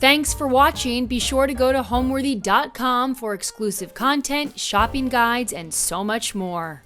Thanks for watching. Be sure to go to homeworthy.com for exclusive content, shopping guides, and so much more.